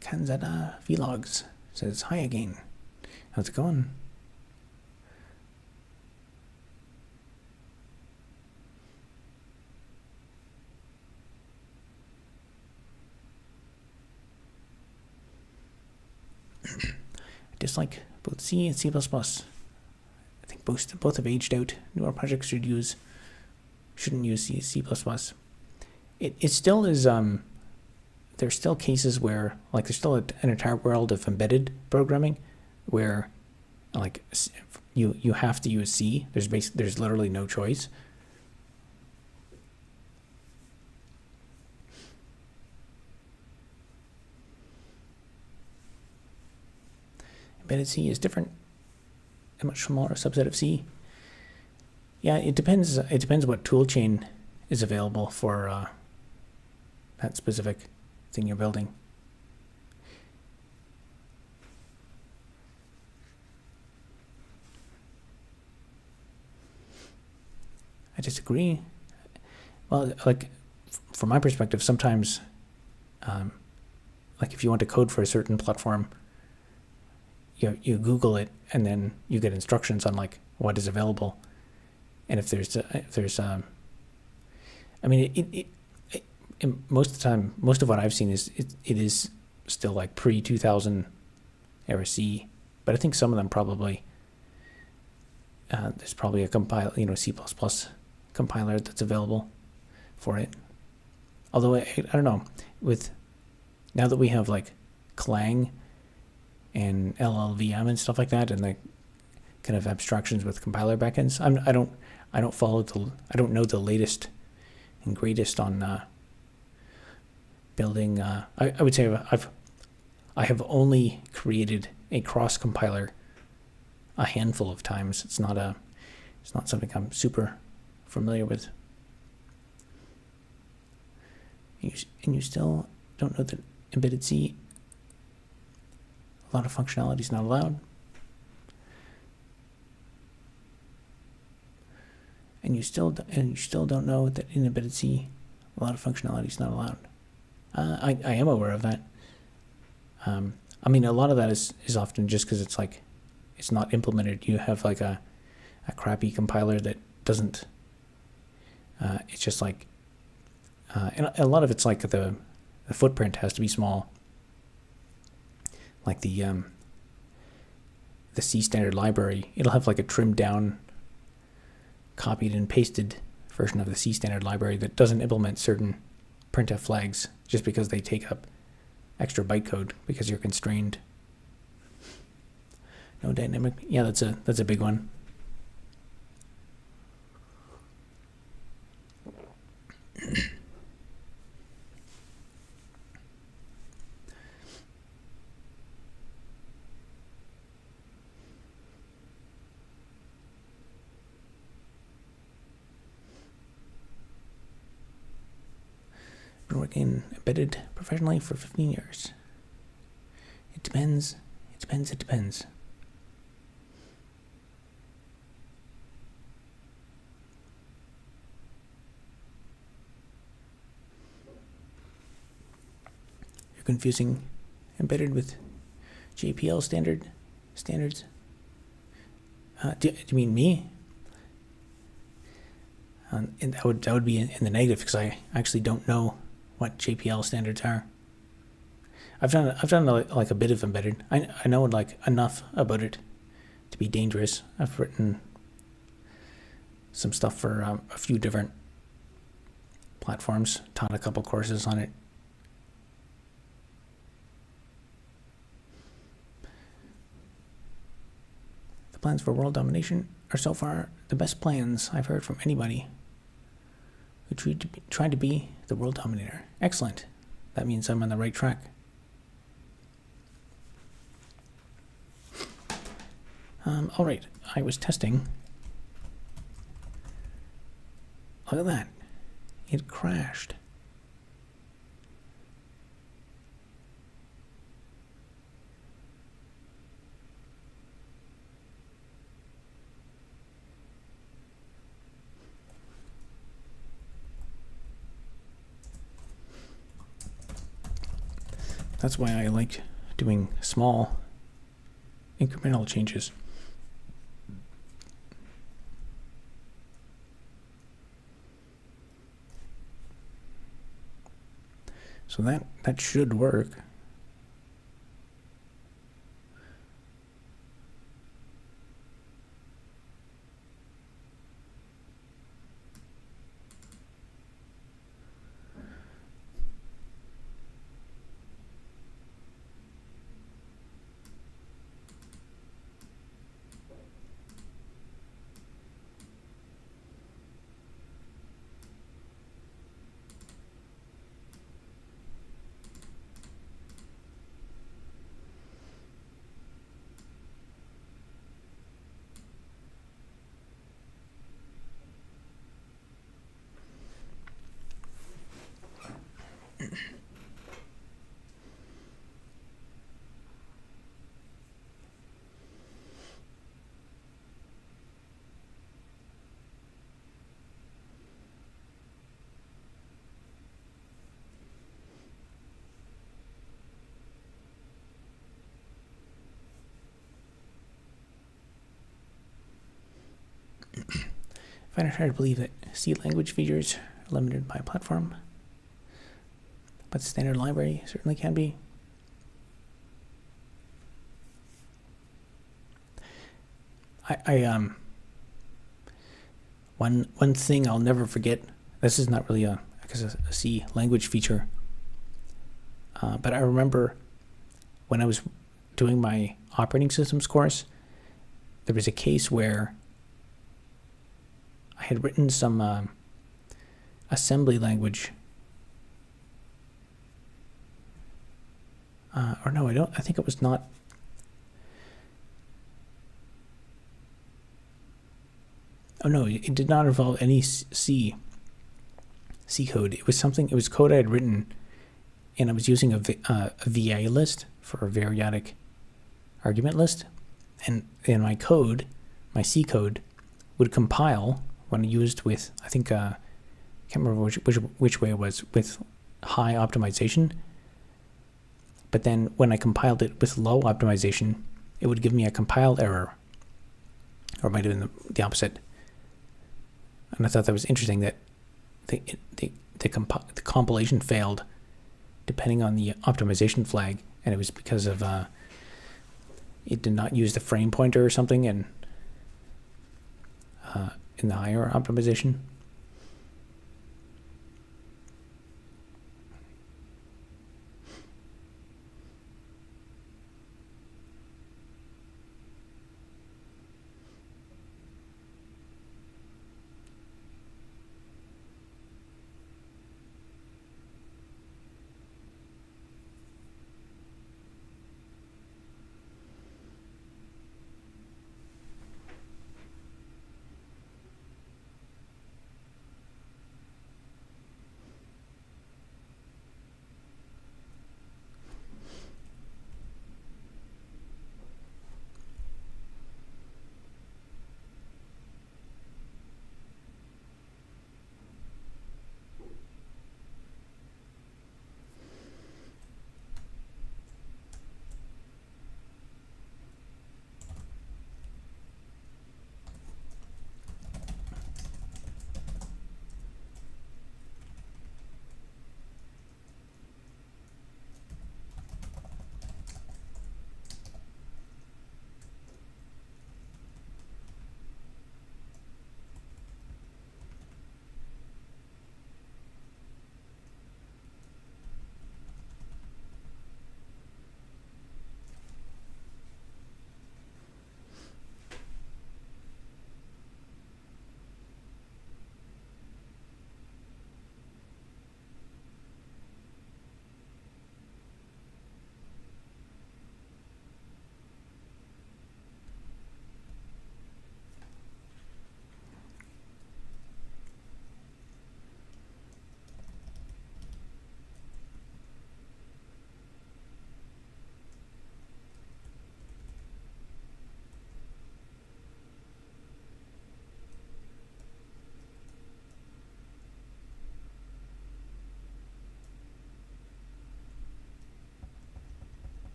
Kanzada Vlogs says, hi again. How's it going? I dislike both C and C++. I think both have aged out. Newer projects shouldn't use C++. It still is, there's still cases where, like, there's still an entire world of embedded programming where, like, you have to use C. There's literally no choice. Embedded C is different, a much smaller subset of C. Yeah, it depends. It depends what toolchain is available for that specific thing you're building. I disagree. Well, like, from my perspective, sometimes, like, if you want to code for a certain platform, you Google it, and then you get instructions on like what is available, and if there's I mean, most of the time, most of what I've seen is it is still like pre-2000 era C, but I think some of them probably there's probably a C++ compiler that's available for it. Although I don't know, with now that we have like Clang and LLVM and stuff like that, and the kind of abstractions with compiler backends, I don't know the latest and greatest on building. I would say I have only created a cross compiler a handful of times. It's not something I'm super familiar with. And you still don't know that embedded C, a lot of functionality is not allowed. And you still don't know that in embedded C, a lot of functionality is not allowed. I am aware of that. I mean, a lot of that is often just because it's like it's not implemented. You have like a crappy compiler that doesn't. It's just like, and a lot of it's like the footprint has to be small. Like the C standard library, it'll have like a trimmed down, copied and pasted version of the C standard library that doesn't implement certain printf flags just because they take up extra bytecode because you're constrained. No dynamic. Yeah, that's a big one. Been working embedded professionally for 15 years. It depends. It depends. You're confusing embedded with JPL standards. Do you mean me? And that would be in the negative because I actually don't know what JPL standards are. I've done like a bit of embedded. I know like enough about it to be dangerous. I've written some stuff for a few different platforms. Taught a couple courses on it. The plans for world domination are so far the best plans I've heard from anybody who tried to be the world dominator. Excellent. That means I'm on the right track. All right, I was testing. Look at that. It crashed. That's why I like doing small incremental changes. So that should work. I find it hard to believe that C language features are limited by a platform, but the standard library certainly can be. One thing I'll never forget. This is not really a C language feature, but I remember when I was doing my operating systems course, there was a case where I had written some assembly language. Or no, I think it was not. Oh no, it did not involve any C code. It was code I had written, and I was using a VA list for a variadic argument list, and in my code, my C code would compile when used with, I think, I can't remember which way it was, with high optimization. But then when I compiled it with low optimization, it would give me a compile error, or it might have been the opposite. And I thought that was interesting that the compilation failed depending on the optimization flag, and it was because of it did not use the frame pointer or something, and in the higher optimization.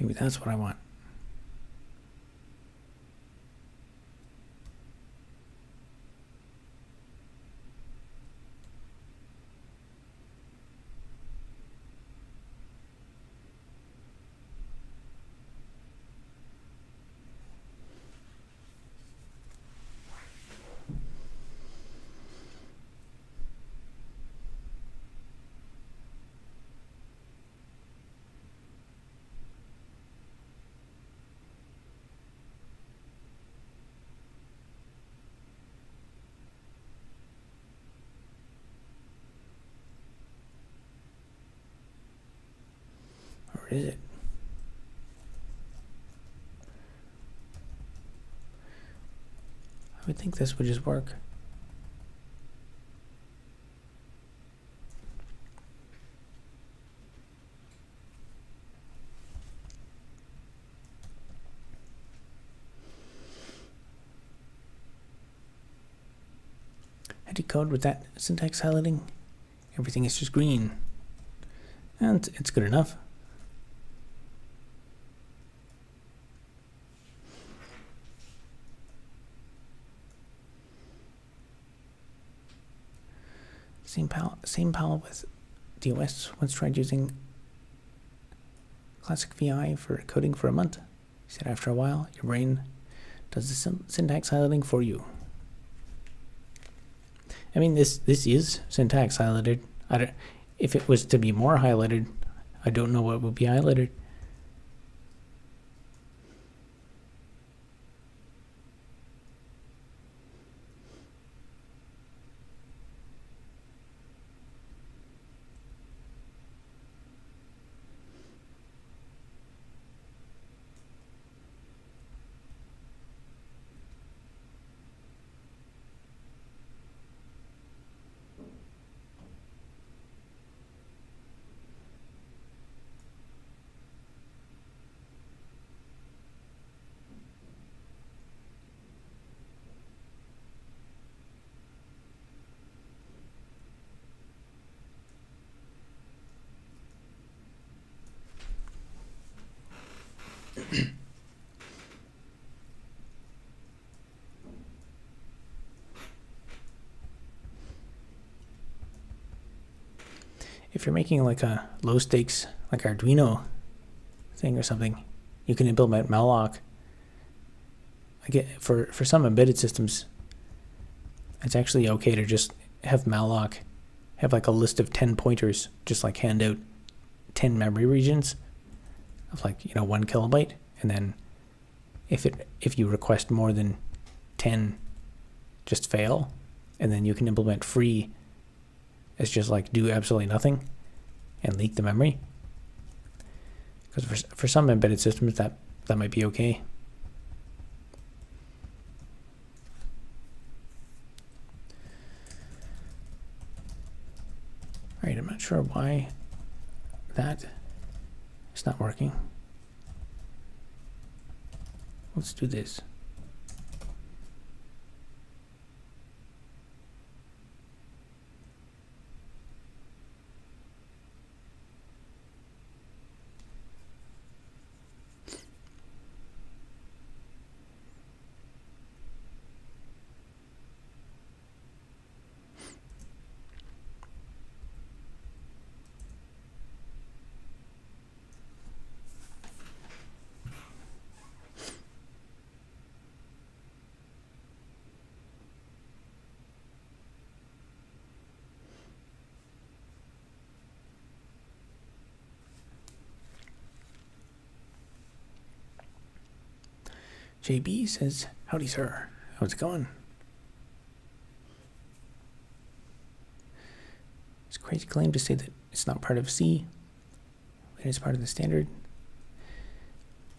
Maybe that's what I want. Or is it? I would think this would just work. I decode with that syntax highlighting. Everything is just green. And it's good enough. Same pal with DOS once tried using classic VI for coding for a month. He said after a while, your brain does the syntax highlighting for you. I mean, this is syntax highlighted. If it was to be more highlighted, I don't know what would be highlighted. If you're making like a low stakes, like Arduino thing or something, you can implement malloc. For some embedded systems, it's actually okay to just have malloc have like a list of 10 pointers, just like hand out 10 memory regions of like 1 kilobyte, and then if you request more than 10, just fail, and then you can implement free as just like do absolutely nothing and leak the memory. Because for some embedded systems that might be okay. All right, I'm not sure why that is not working. Let's do this. JB says, howdy sir, how's it going? It's a crazy claim to say that it's not part of C, it is part of the standard.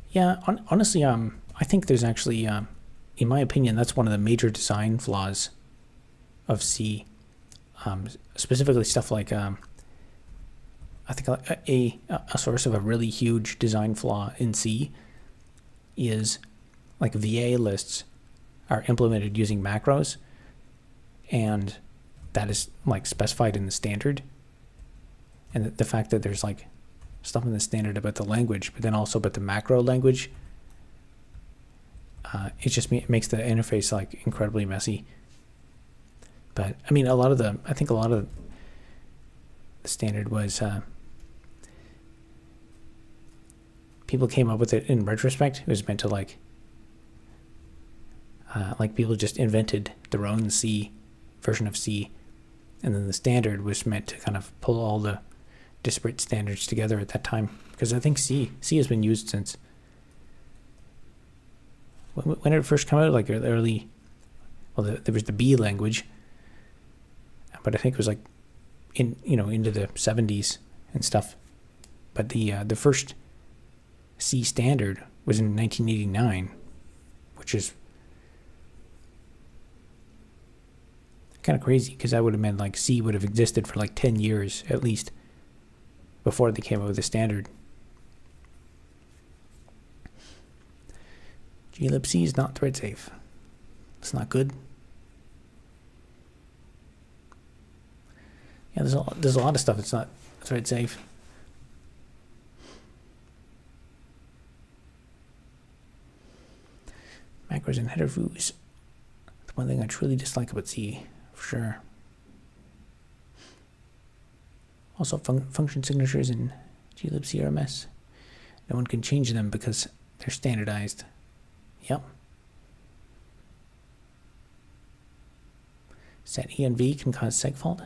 Yeah, honestly, I think there's actually, in my opinion, that's one of the major design flaws of C. Specifically stuff like, I think a source of a really huge design flaw in C is like VA lists are implemented using macros, and that is like specified in the standard. And the fact that there's like stuff in the standard about the language, but then also about the macro language, it makes the interface like incredibly messy. But I mean, I think a lot of the standard was people came up with it in retrospect. It was meant to like people just invented their own C version of C, and then the standard was meant to kind of pull all the disparate standards together at that time. Because I think C has been used since when did it first come out? Like early, well, there was the B language, but I think it was like into the 70s and stuff. But the first C standard was in 1989, which is kind of crazy, because that would have meant like C would have existed for like 10 years at least before they came out with the standard. glibc is not thread safe. It's not good. Yeah, there's a lot of stuff that's not thread safe. Macros and header foods. The one thing I truly dislike about C, for sure. Also, function signatures in glibc are a mess. No one can change them because they're standardized. Yep. Set env can cause segfault.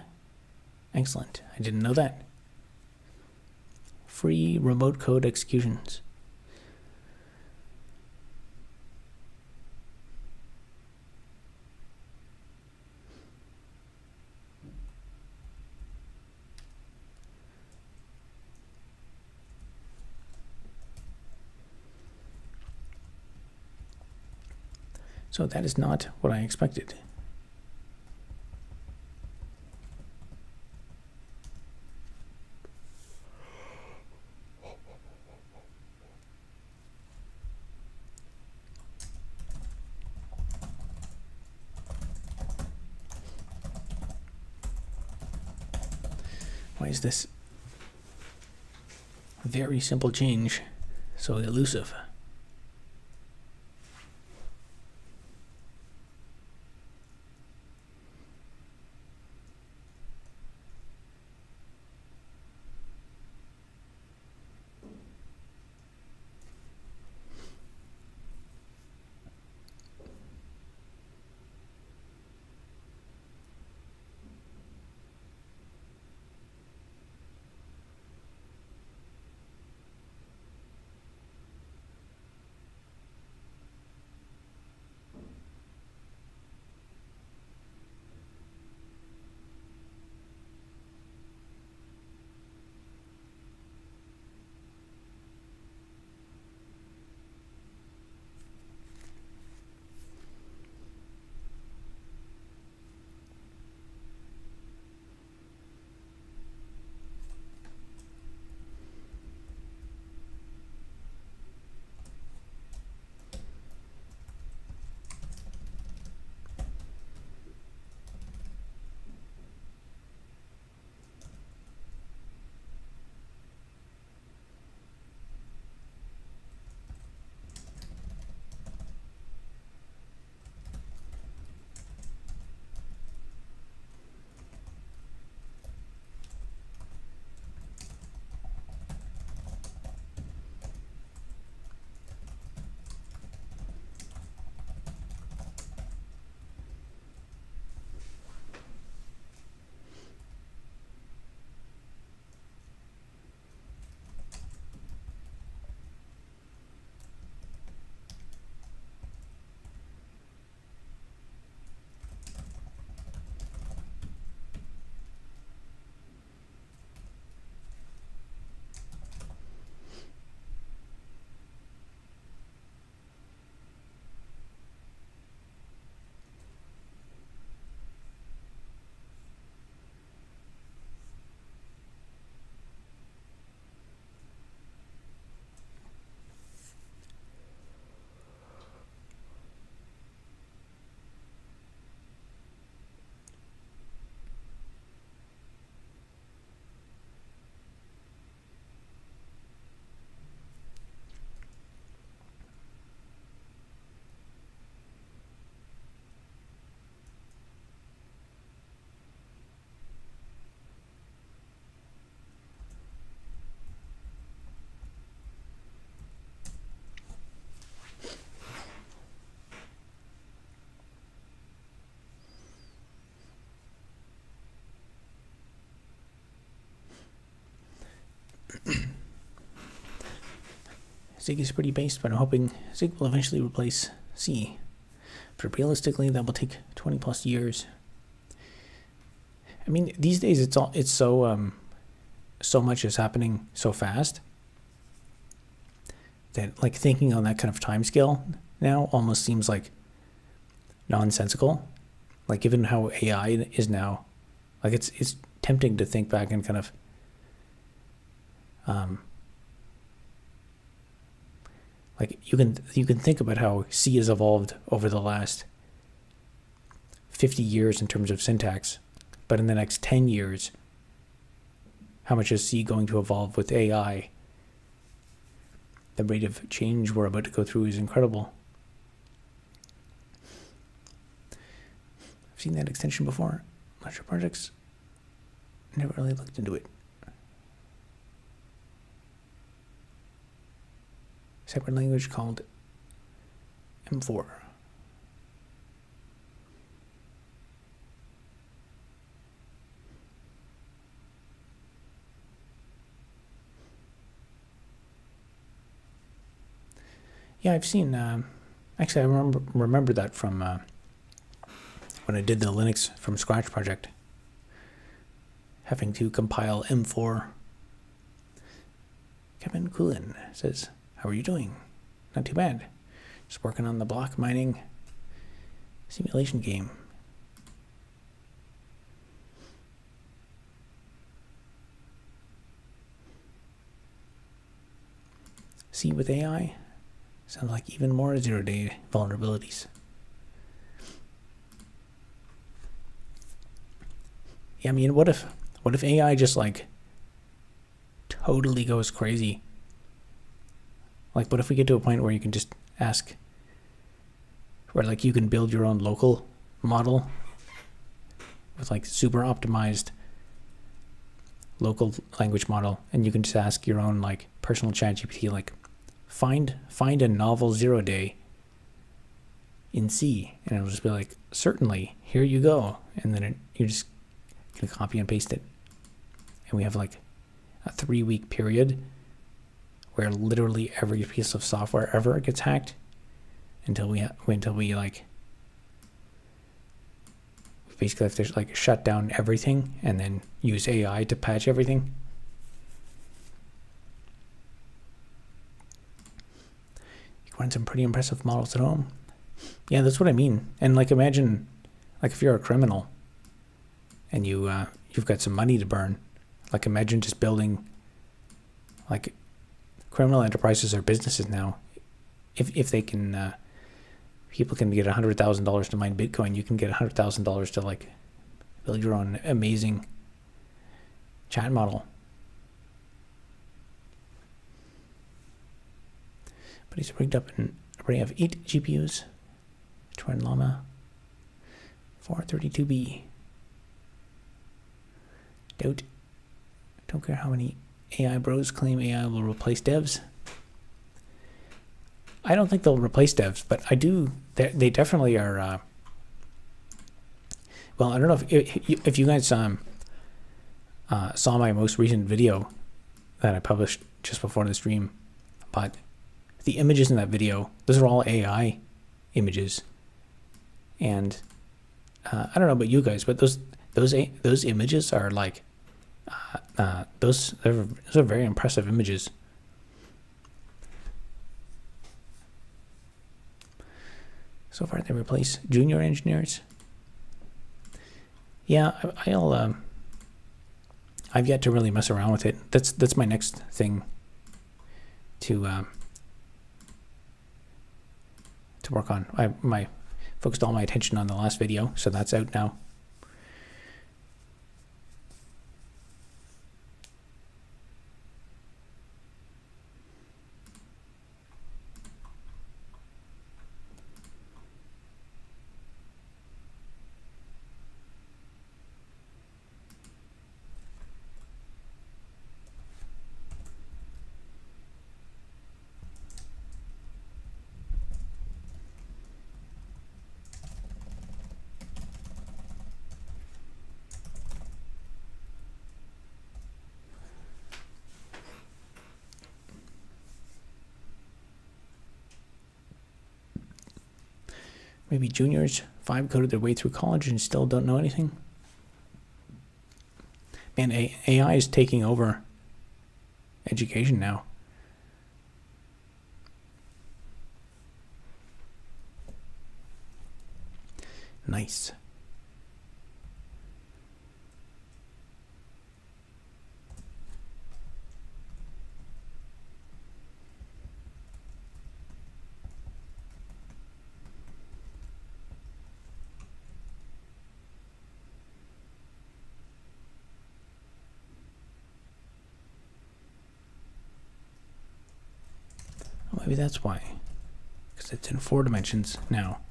Excellent. I didn't know that. Free remote code executions. So that is not what I expected. Why is this very simple change so elusive? Zig is pretty based, but I'm hoping Zig will eventually replace C. But realistically, that will take 20 plus years. I mean, these days it's so much is happening so fast that like thinking on that kind of time scale now almost seems like nonsensical. Like given how AI is now, like it's tempting to think back and kind of like you can think about how C has evolved over the last 50 years in terms of syntax, but in the next 10 years, how much is C going to evolve with AI? The rate of change we're about to go through is incredible. I've seen that extension before. Larger projects, never really looked into it. Separate language called M4. Yeah, I've seen. Actually, I remember that from when I did the Linux from scratch project. Having to compile M4. Kevin Coolin says, "How are you doing? Not too bad. Just working on the block mining simulation game." C with AI sounds like even more zero-day vulnerabilities. Yeah, I mean, what if AI just like totally goes crazy? Like, what if we get to a point where you can just ask, where like you can build your own local model with like super optimized local language model, and you can just ask your own like personal chat GPT, like find a novel 0-day in C, and it'll just be like, certainly, here you go, and then you just can copy and paste it, and we have like a 3-week period where literally every piece of software ever gets hacked until we like basically have to like shut down everything and then use AI to patch everything. You can run some pretty impressive models at home. Yeah, that's what I mean. And like imagine like if you're a criminal and you've got some money to burn, like imagine just building like criminal enterprises or businesses now. If they can people can get $100,000 to mine Bitcoin, you can get $100,000 to like build your own amazing chat model. But he's rigged up an array of 8 GPUs to run Llama 432B. Don't care how many AI bros claim AI will replace devs. I don't think they'll replace devs, but I do. They definitely are. Well, I don't know if you guys saw my most recent video that I published just before the stream, but the images in that video, those are all AI images, and I don't know about you guys, but those images are like those are very impressive images. So far, they replace junior engineers. Yeah, I've yet to really mess around with it. That's my next thing to work on. I focused all my attention on the last video, so that's out now. maybe juniors, vibe coded their way through college and still don't know anything. Man, AI is taking over education now. Nice. Well, maybe that's why. Because it's in 4 dimensions now.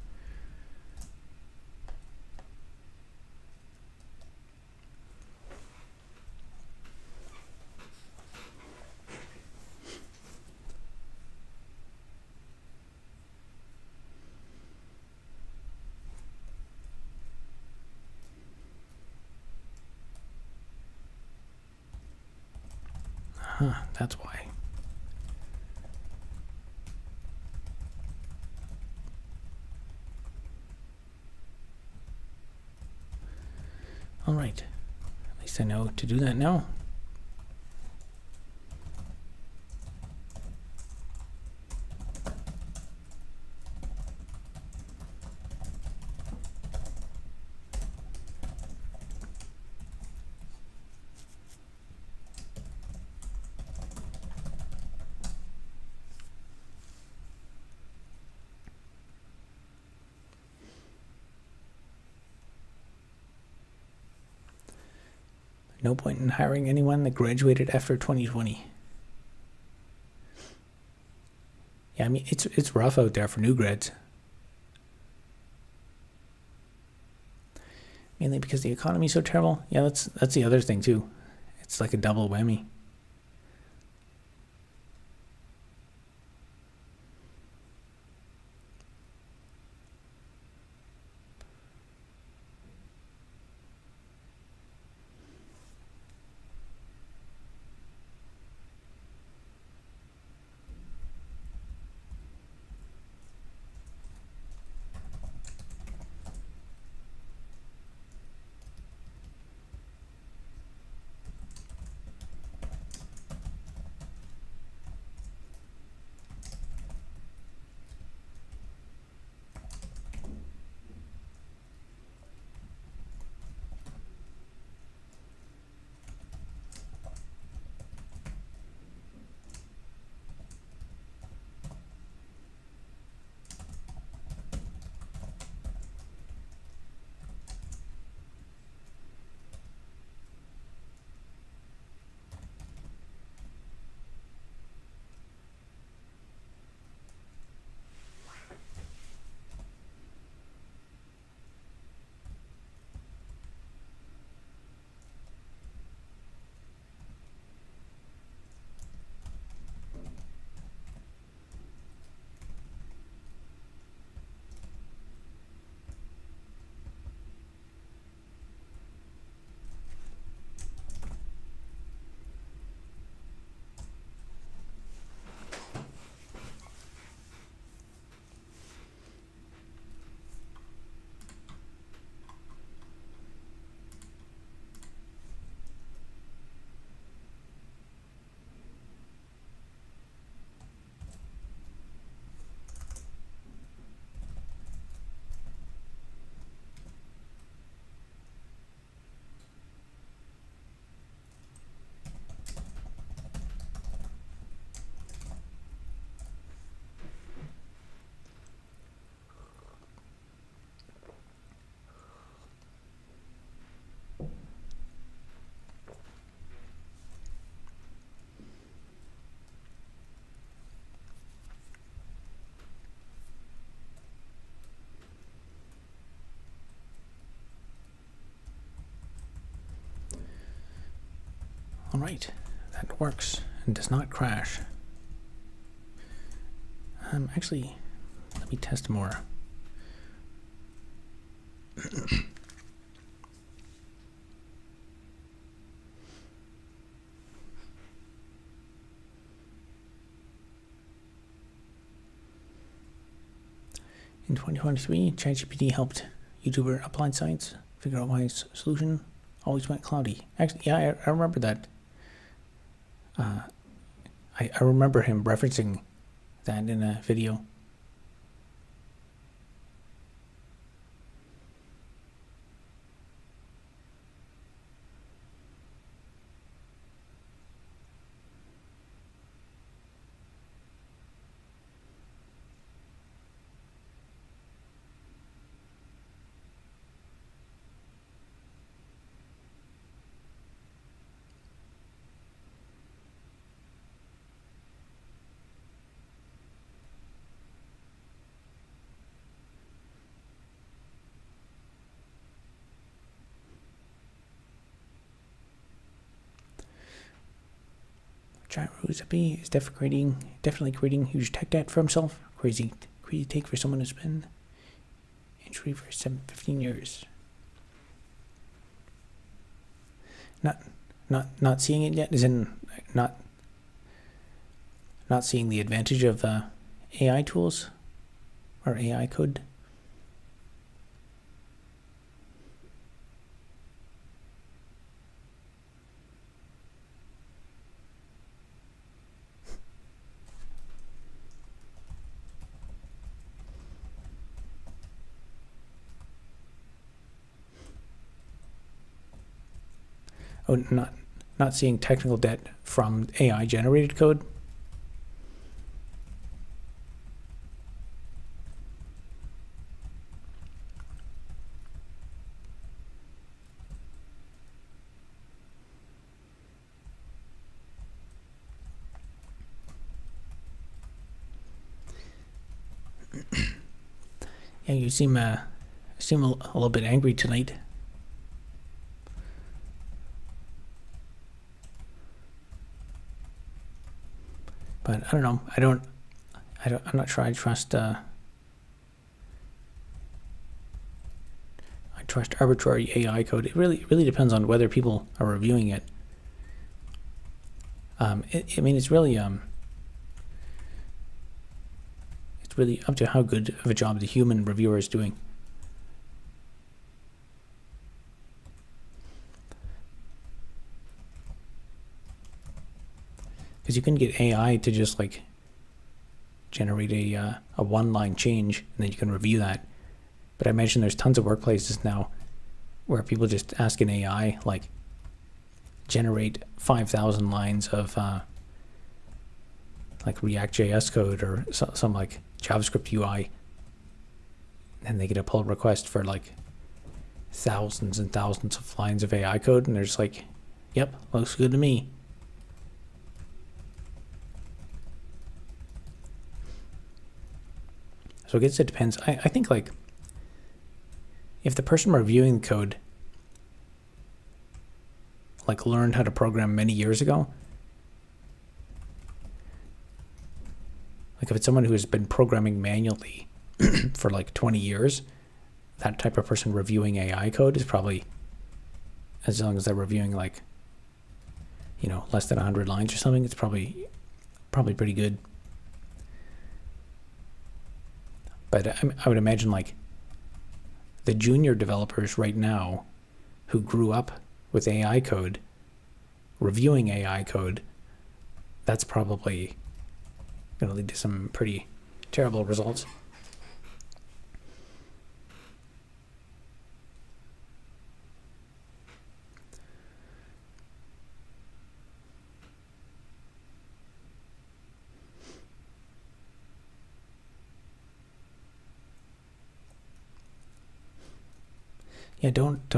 Huh, that's why. All right. At least I know to do that now. No point in hiring anyone that graduated after 2020. Yeah, I mean, it's rough out there for new grads. Mainly because the economy's so terrible. Yeah, that's the other thing too. It's like a double whammy. All right, that works and does not crash. Actually, let me test more. In 2023, ChatGPT helped YouTuber Applied Science figure out why his solution always went cloudy. Actually, yeah, I remember that. I remember him referencing that in a video. Girozapi is definitely creating huge tech debt for himself. Crazy take for someone who's been injury for 15 years. Not seeing it yet, is in not seeing the advantage of AI tools or AI code. Oh, not seeing technical debt from AI generated code. Yeah, you seem a little bit angry tonight. But I don't know. I'm not sure I trust arbitrary AI code. It really depends on whether people are reviewing it. It's really up to how good of a job the human reviewer is doing. Because you can get AI to just like generate a one-line change, and then you can review that. But I imagine there's tons of workplaces now where people just ask an AI, like, generate 5,000 lines of like React.js code or some like JavaScript UI, and they get a pull request for like thousands and thousands of lines of AI code, and they're just like, yep, looks good to me. So I guess it depends. I think like if the person reviewing the code like learned how to program many years ago, like if it's someone who has been programming manually for like 20 years, that type of person reviewing AI code is probably, as long as they're reviewing like, less than 100 lines or something, it's probably pretty good. But I would imagine like the junior developers right now who grew up with AI code, reviewing AI code, that's probably going to lead to some pretty terrible results. Yeah, don't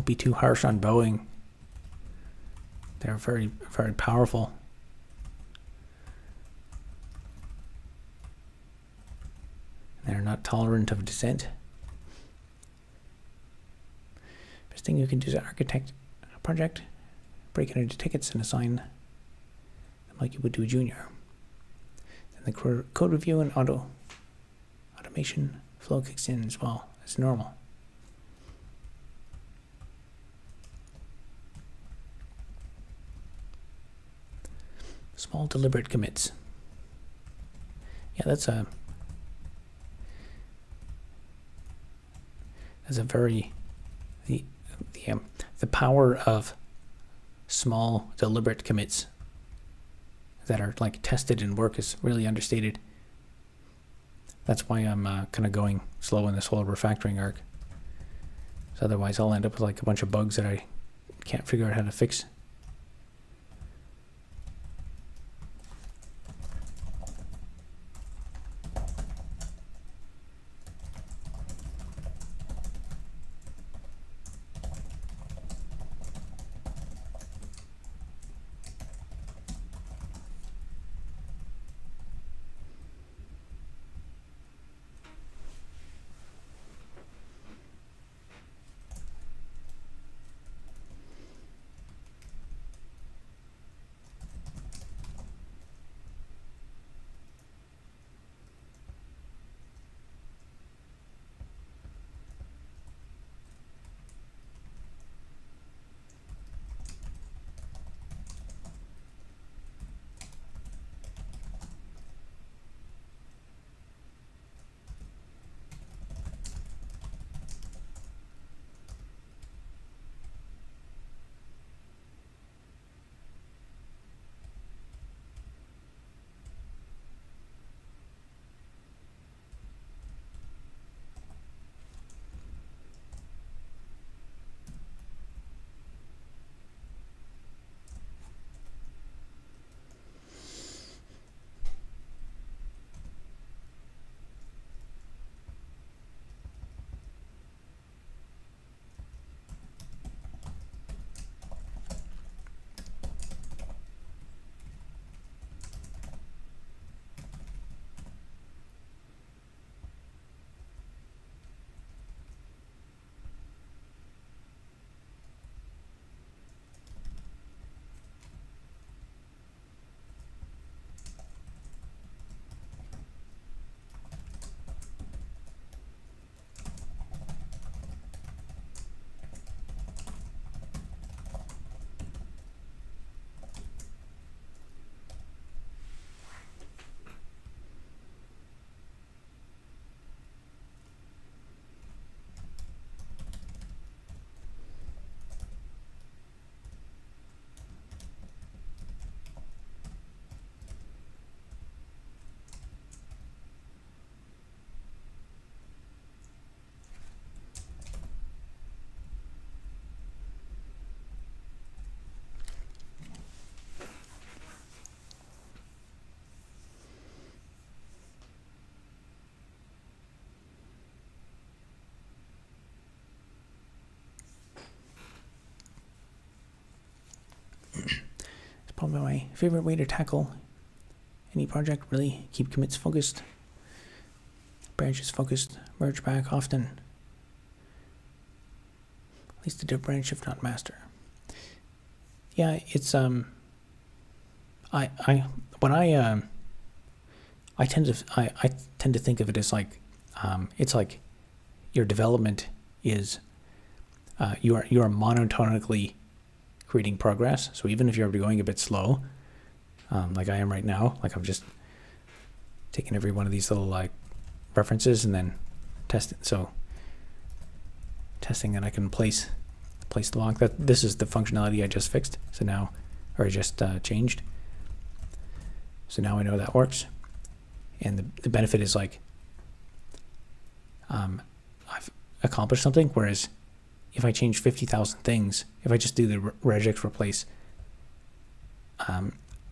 be too harsh on Boeing. They're very, very powerful. They're not tolerant of dissent. Best thing you can do is architect a project, break it into tickets, and assign them like you would to a junior. And the code review and automation flow kicks in as well as normal. Small deliberate commits. Yeah, that's has a very the power of small deliberate commits that are like tested and work is really understated. That's why I'm kind of going slow in this whole refactoring arc. So otherwise I'll end up with like a bunch of bugs that I can't figure out how to fix. It's probably my favorite way to tackle any project. Really keep commits focused, branches focused, merge back often. At least a div branch, if not master. Yeah, it's I tend to think of it as like it's like your development is you are monotonically creating progress. So even if you're going a bit slow, like I am right now, like I'm just taking every one of these little like references and then testing. So testing that I can place the block. That this is the functionality I just fixed. So now, or I just changed. So now I know that works. And the benefit is like I've accomplished something. Whereas if I change 50,000 things, if I just do the regex replace,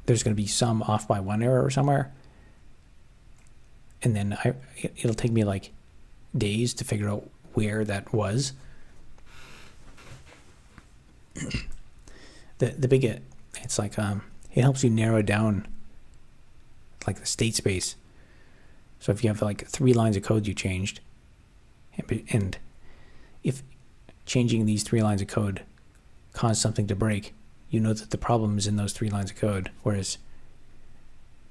there's going to be some off by one error somewhere, and then it'll take me like days to figure out where that was. The big it's like it helps you narrow down like the state space. So if you have like 3 lines of code you changed, and if changing these 3 lines of code caused something to break, you know that the problem is in those 3 lines of code. Whereas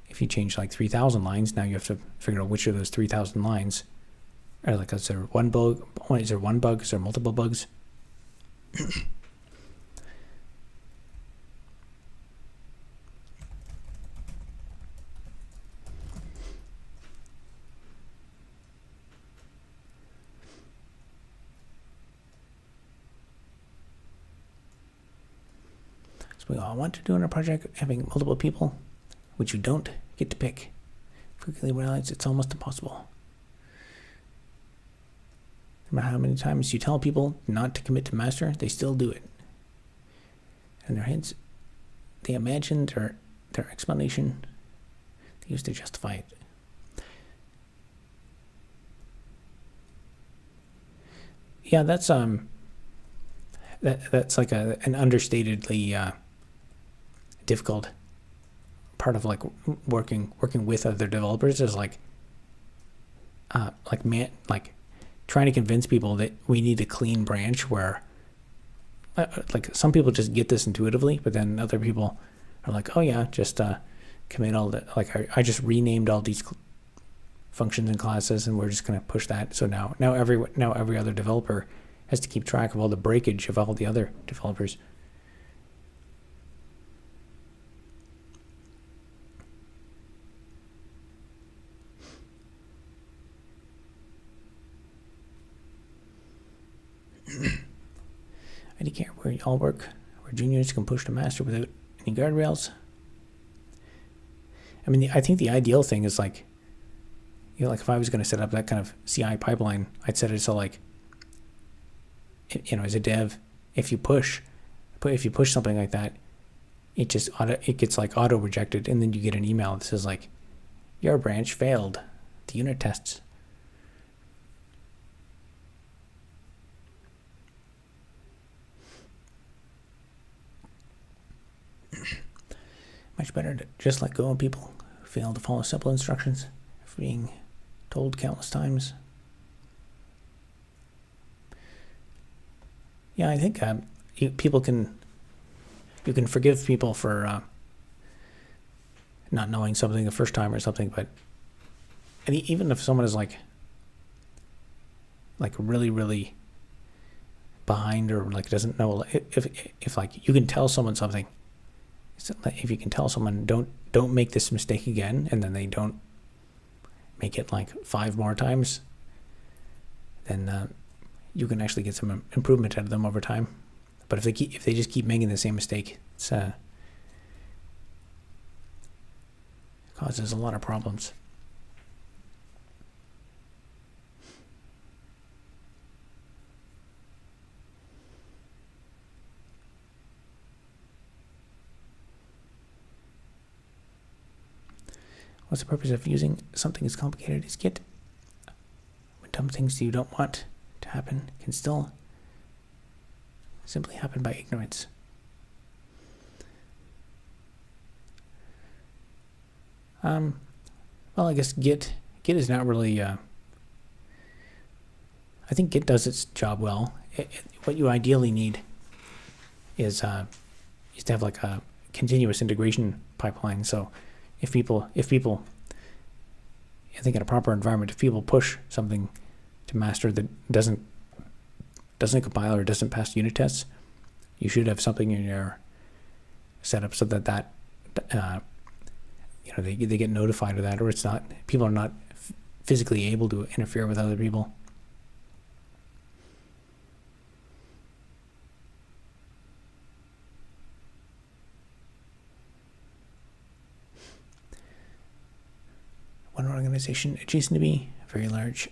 if you change like 3,000 lines, now you have to figure out which of those 3,000 lines are like, is there one bug? Is there one bug? Is there multiple bugs? we all want to do in a project, having multiple people, which you don't get to pick. Quickly realize it's almost impossible. No matter how many times you tell people not to commit to master, they still do it. In their heads, they imagine their explanation they use to justify it. Yeah, that's that's like an understatedly difficult part of like working with other developers is like trying to convince people that we need a clean branch where like some people just get this intuitively, but then other people are like, oh yeah, just commit all that. Like I just renamed all these functions and classes, and we're just going to push that. So now every other developer has to keep track of all the breakage of all the other developers. I don't care where you all work, where juniors can push to master without any guardrails. I mean, I think the ideal thing is like, you know, like if I was going to set up that kind of CI pipeline, I'd set it so like, you know, as a dev, if you push something like that, it gets like auto rejected, and then you get an email that says like, your branch failed the unit tests. Much better to just let go of people who fail to follow simple instructions after being told countless times. Yeah, I think you can forgive people for not knowing something the first time or something, but even if someone is like really, really behind or like doesn't know, if like you can tell someone something. If you can tell someone don't make this mistake again, and then they don't make it like 5 more times, then you can actually get some improvement out of them over time. But if they just keep making the same mistake, it causes a lot of problems. What's the purpose of using something as complicated as Git when dumb things you don't want to happen can still simply happen by ignorance? Well, I guess Git is not really. I think Git does its job well. What you ideally need is to have like a continuous integration pipeline. So if people, I think in a proper environment, if people push something to master that doesn't compile or doesn't pass unit tests, you should have something in your setup so that they get notified of that, or it's not, people are not physically able to interfere with other people. One organization adjacent to me, very large,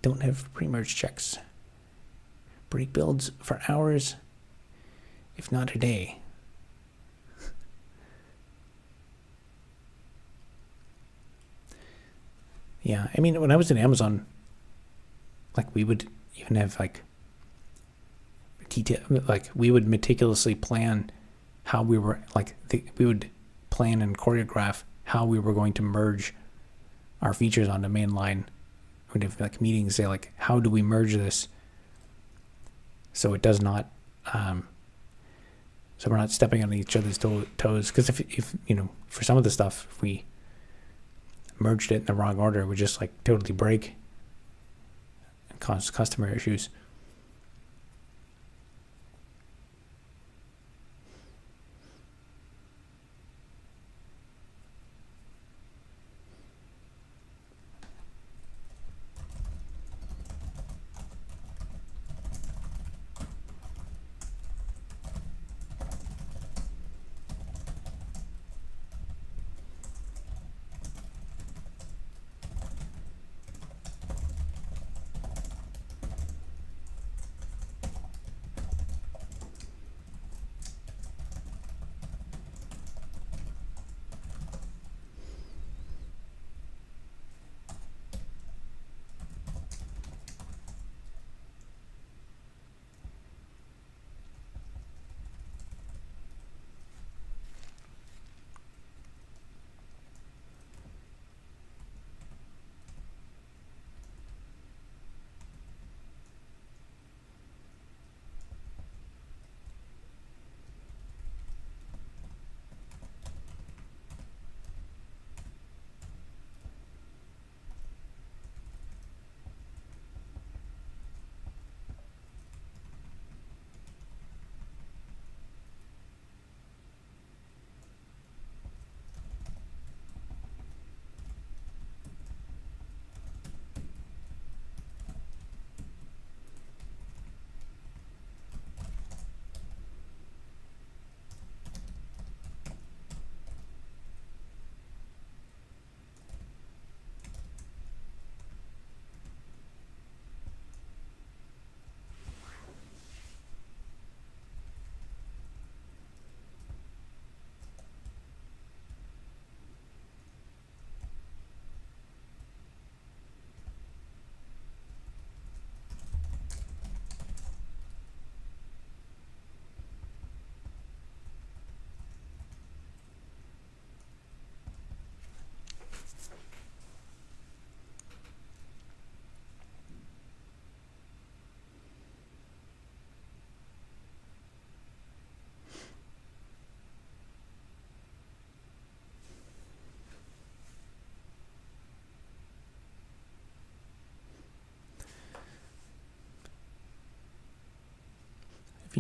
don't have pre-merge checks. Break builds for hours, if not a day. Yeah, I mean, when I was in Amazon, like we would even have like we would meticulously plan how we were we would plan and choreograph how we were going to merge our features on the main line. We'd have like meetings, say like, how do we merge this so it does not, so we're not stepping on each other's toes. Because if you know, for some of the stuff, if we merged it in the wrong order, it would just like totally break and cause customer issues.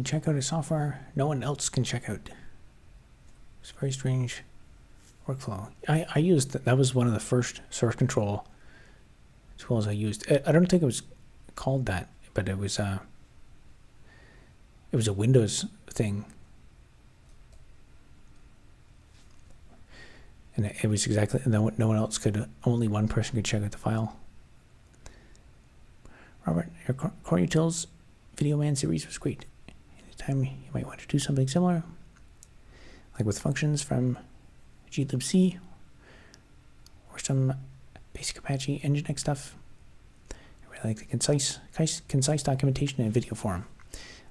you check out a software no one else can check out. It's a very strange workflow. I used that was one of the first source control tools I used. I don't think it was called that, but it was a Windows thing, and it was exactly no one else could. Only one person could check out the file. Robert, your Core Utils Video Man series was great. Anytime you might want to do something similar, like with functions from glibc or some basic Apache Nginx stuff. I really like the concise documentation in video form.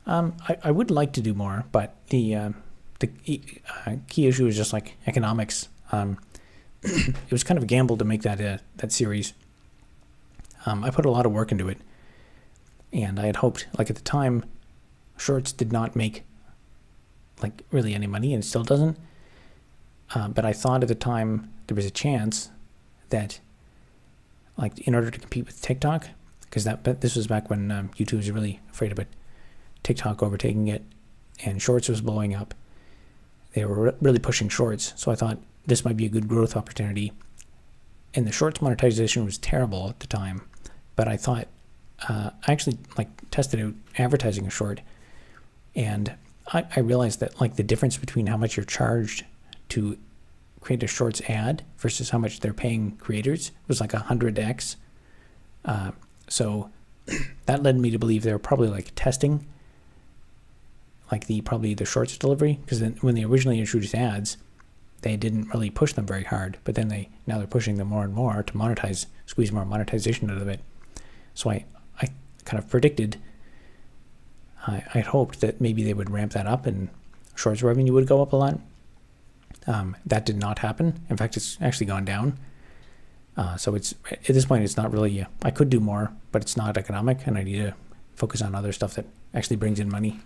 I would like to do more, but the key issue is just like economics. It was kind of a gamble to make that series. I put a lot of work into it, and I had hoped, like at the time, Shorts did not make like really any money, and it still doesn't. But I thought at the time there was a chance that, like, in order to compete with TikTok, because this was back when YouTube was really afraid about TikTok overtaking it, and Shorts was blowing up. They were really pushing Shorts, so I thought this might be a good growth opportunity. And the Shorts monetization was terrible at the time, but I thought I actually tested out advertising a short, and I realized that like the difference between how much you're charged to create a Shorts ad versus how much they're paying creators was like 100x. So that led me to believe they were probably like testing like probably the Shorts delivery, because then when they originally introduced ads, they didn't really push them very hard, but then now they're pushing them more and more to monetize, squeeze more monetization out of it. So I kind of predicted, I had hoped that maybe they would ramp that up and Shorts revenue would go up a lot. That did not happen. In fact, it's actually gone down. So it's at this point, it's not really, I could do more, but it's not economic, and I need to focus on other stuff that actually brings in money.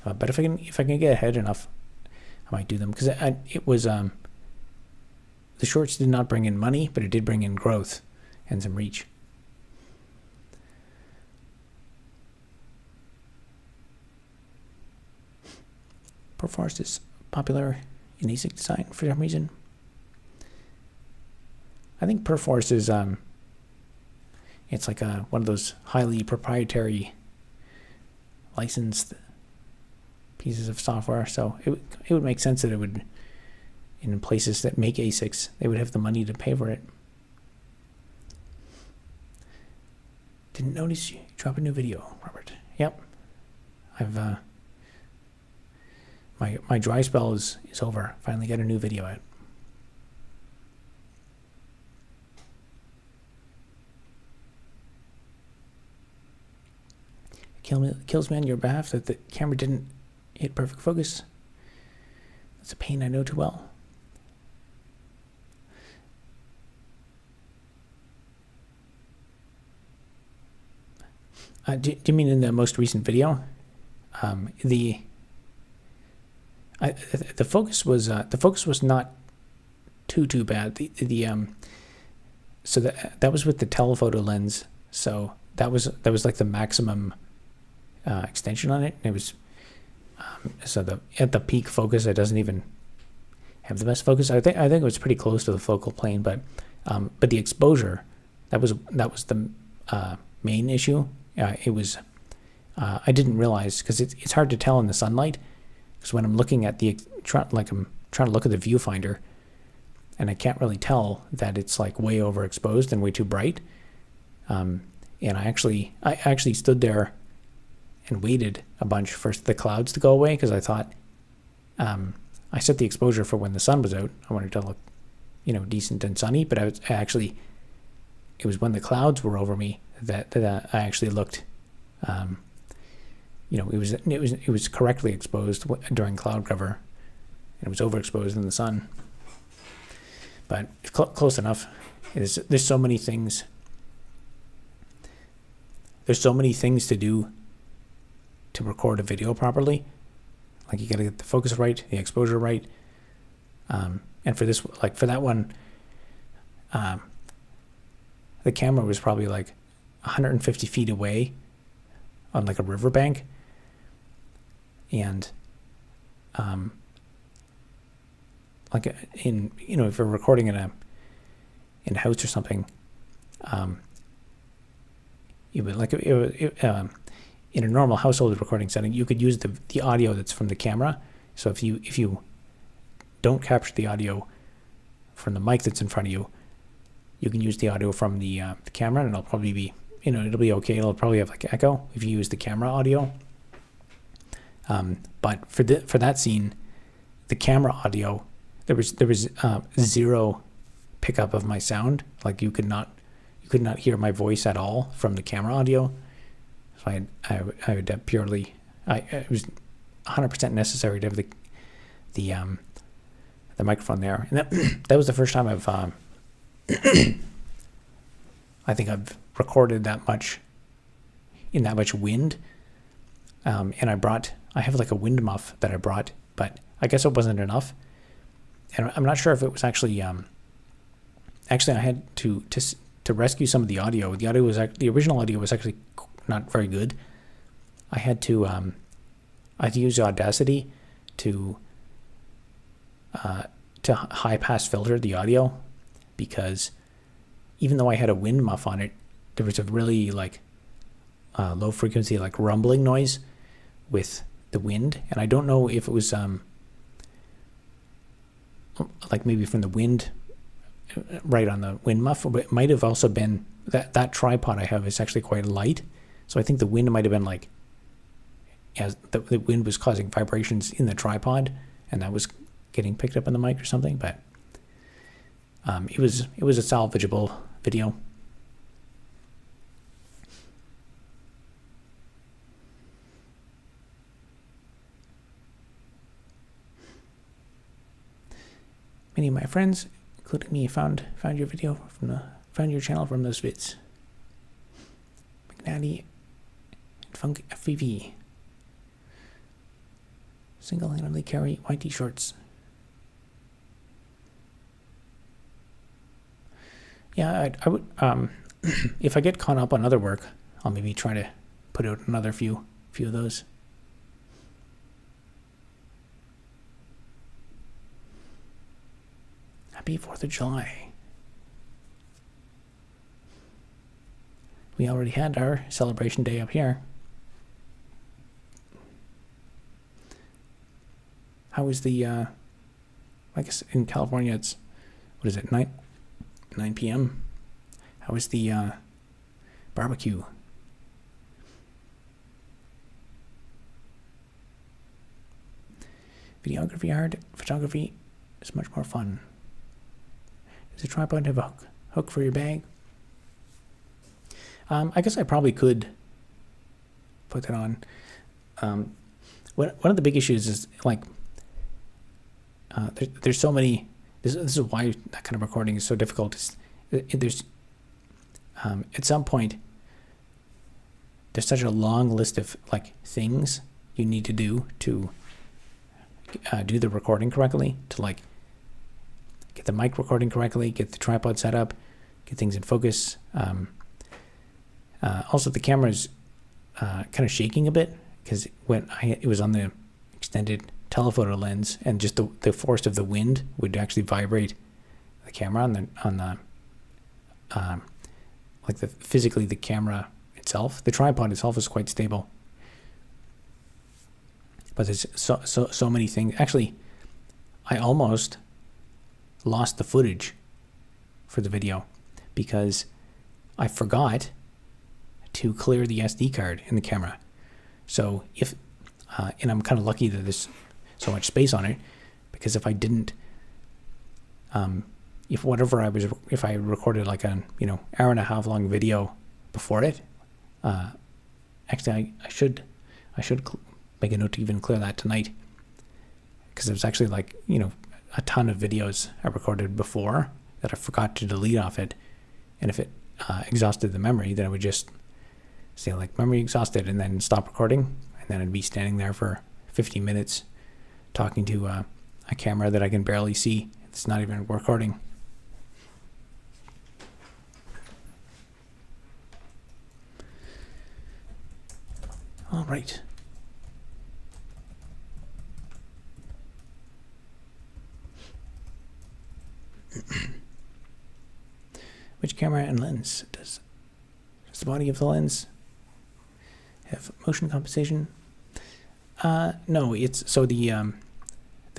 But if I can get ahead enough, I might do them, because it was the Shorts did not bring in money, but it did bring in growth and some reach. Perforce is popular in ASIC design for some reason. I think Perforce is it's like one of those highly proprietary licensed pieces of software, so it would make sense that it would, in places that make ASICs, they would have the money to pay for it. Didn't notice you drop a new video, Robert. Yep, I've my dry spell is over. Finally got a new video out. Kills me on your behalf that the camera didn't hit perfect focus. That's a pain I know too well. Do you mean in the most recent video? The focus was not too bad. So that was with the telephoto lens. So that was like the maximum extension on it. And it was so at the peak focus, it doesn't even have the best focus. I think it was pretty close to the focal plane, but the exposure, that was the main issue. It was I didn't realize, because it's hard to tell in the sunlight, because when I'm looking at I'm trying to look at the viewfinder, and I can't really tell that it's like way overexposed and way too bright. And I actually stood there and waited a bunch for the clouds to go away, because I thought I set the exposure for when the sun was out. I wanted to look, decent and sunny, but it was when the clouds were over me that I actually looked. It was correctly exposed during cloud cover, and it was overexposed in the sun. But it's close enough. There's so many things. There's so many things to do to record a video properly. Like, you got to get the focus right, the exposure right, and for this, like for that one, the camera was probably like 150 feet away on like a riverbank, And like in, if you're recording in a house or something, you would in a normal household recording setting, you could use the audio that's from the camera. So if you don't capture the audio from the mic that's in front of you, you can use the audio from the camera, and it'll probably be, it'll be okay. It'll probably have like echo if you use the camera audio. But for that scene, the camera audio, there was zero pickup of my sound. Like you could not hear my voice at all from the camera audio. So I would purely, it was 100% necessary to have the microphone there, and that was the first time I've I think I've recorded that much in that much wind. And I have like a wind muff that I brought, but I guess it wasn't enough. And I'm not sure if it was actually I had to rescue some of the audio. The original audio was actually not very good. I had to use Audacity to high pass filter the audio, because even though I had a wind muff on it, there was a really low frequency rumbling noise with the wind, and I don't know if it was maybe from the wind right on the wind muff, but it might have also been that tripod I have is actually quite light, so I think the wind might have been as the wind was causing vibrations in the tripod, and that was getting picked up on the mic or something. But it was a salvageable video. Many of my friends, including me, found your video found your channel from those vids. McNatty and Funk FVV single-handedly carry white t-shirts. Yeah, I would. If I get caught up on other work, I'll maybe try to put out another few of those. Happy 4th of July. We already had our celebration day up here. How was the, I guess in California it's, what is it, 9 p.m.? How was the barbecue? Videography hard, photography is much more fun. Does a tripod have a hook for your bag? I guess I probably could put that on. One of the big issues is there's so many. This is why that kind of recording is so difficult. There's at some point there's such a long list of things you need to do to do the recording correctly, to get the mic recording correctly, get the tripod set up, get things in focus. Also, the camera is kind of shaking a bit because when it was on the extended telephoto lens, and just the force of the wind would actually vibrate the camera on the physically the camera itself. The tripod itself is quite stable, but there's so many things. Actually, I almost lost the footage for the video because I forgot to clear the SD card in the camera. So and I'm kind of lucky that there's so much space on it, because if I didn't, if I recorded an hour and a half long video before it, actually I should make a note to even clear that tonight, because there's actually a ton of videos I recorded before that I forgot to delete off it, and if it exhausted the memory, then I would just say memory exhausted and then stop recording, and then I'd be standing there for 50 minutes talking to a camera that I can barely see. It's not even recording. All right. Which camera and lens? Does the body of the lens have motion compensation? No, it's so the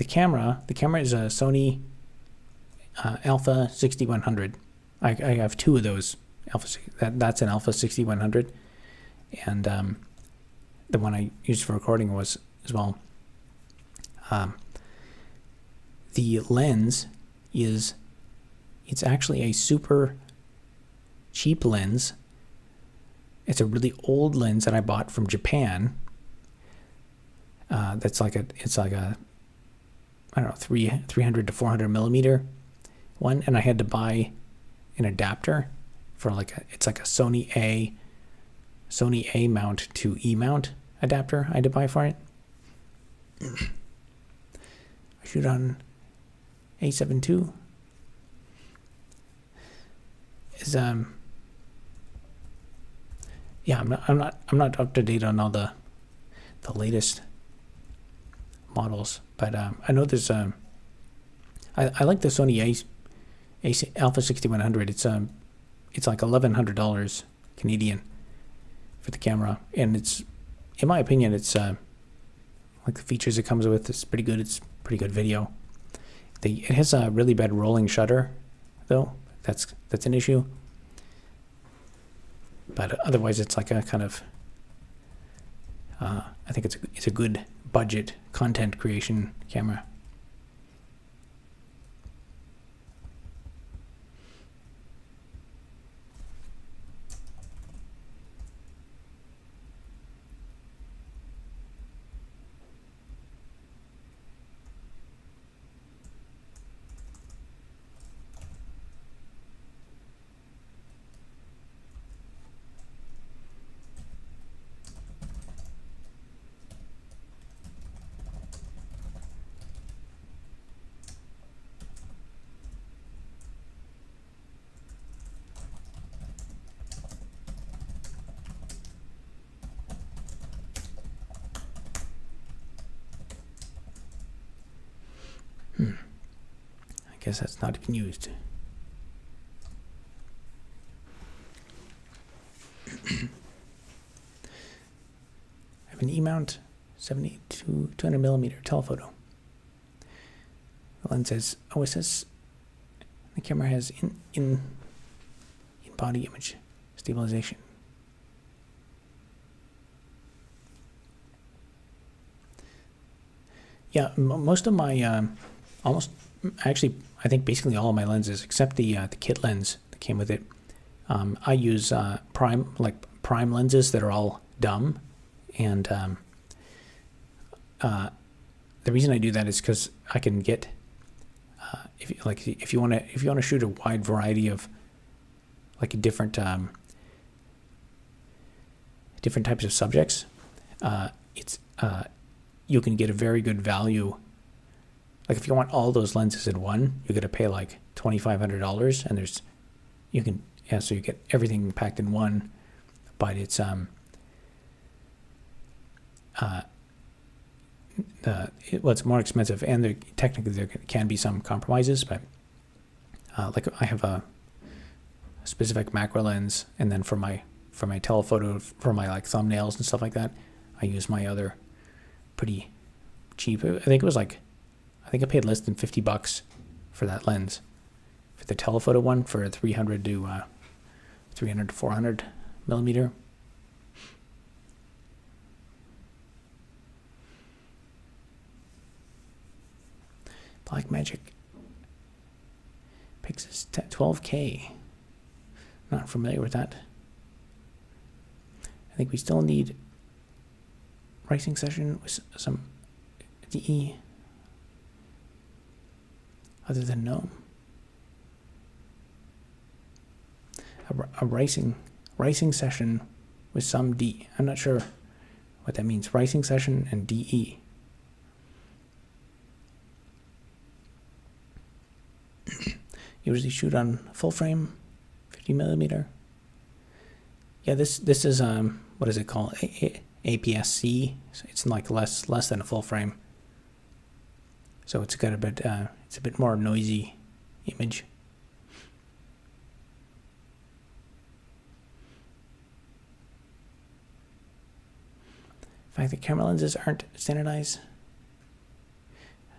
camera is a Sony Alpha 6100. I have two of those that's an Alpha 6100, and the one I used for recording was as well. The lens it's actually a super cheap lens. It's a really old lens that I bought from Japan. It's like a I don't know, 300 to 400 millimeter one, and I had to buy an adapter for it's like a Sony A mount to E mount adapter I had to buy for it. I shoot on A7 II. Yeah, I'm not up to date on all the latest models, but I know there's I like the Sony Alpha 6100. It's like $1,100 Canadian for the camera, and it's, in my opinion, it's like the features it comes with. It's pretty good. It's pretty good video. It has a really bad rolling shutter, though. That's an issue. But otherwise, it's like a kind of I think it's a good budget content creation camera. I guess that's not even used. I have an E-mount 70 to 200 millimeter telephoto. The lens says OSS. The camera has in body image stabilization. Yeah, most of my actually, I think basically all of my lenses, except the kit lens that came with it, I use prime lenses that are all dumb, and the reason I do that is because I can get if you want to shoot a wide variety of different types of subjects, you can get a very good value. Like if you want all those lenses in one, you're gonna pay like $2,500, and so you get everything packed in one, but it's it's more expensive, and technically there can be some compromises, but like I have a specific macro lens, and then for my telephoto, for my like thumbnails and stuff like that, I use my other pretty cheap. I think I paid less than $50 for that lens, for the telephoto one, for a 300 to 400 millimeter. Blackmagic Pixis 12K. Not familiar with that. I think we still need racing session with some DE other than GNOME. A racing session with some D. I'm not sure what that means. Racing session and DE. Usually shoot on full frame, 50 millimeter. Yeah, this is what is it called? APS-C. So it's like less than a full frame. So it's got a bit more noisy image. fact that camera lenses aren't standardized.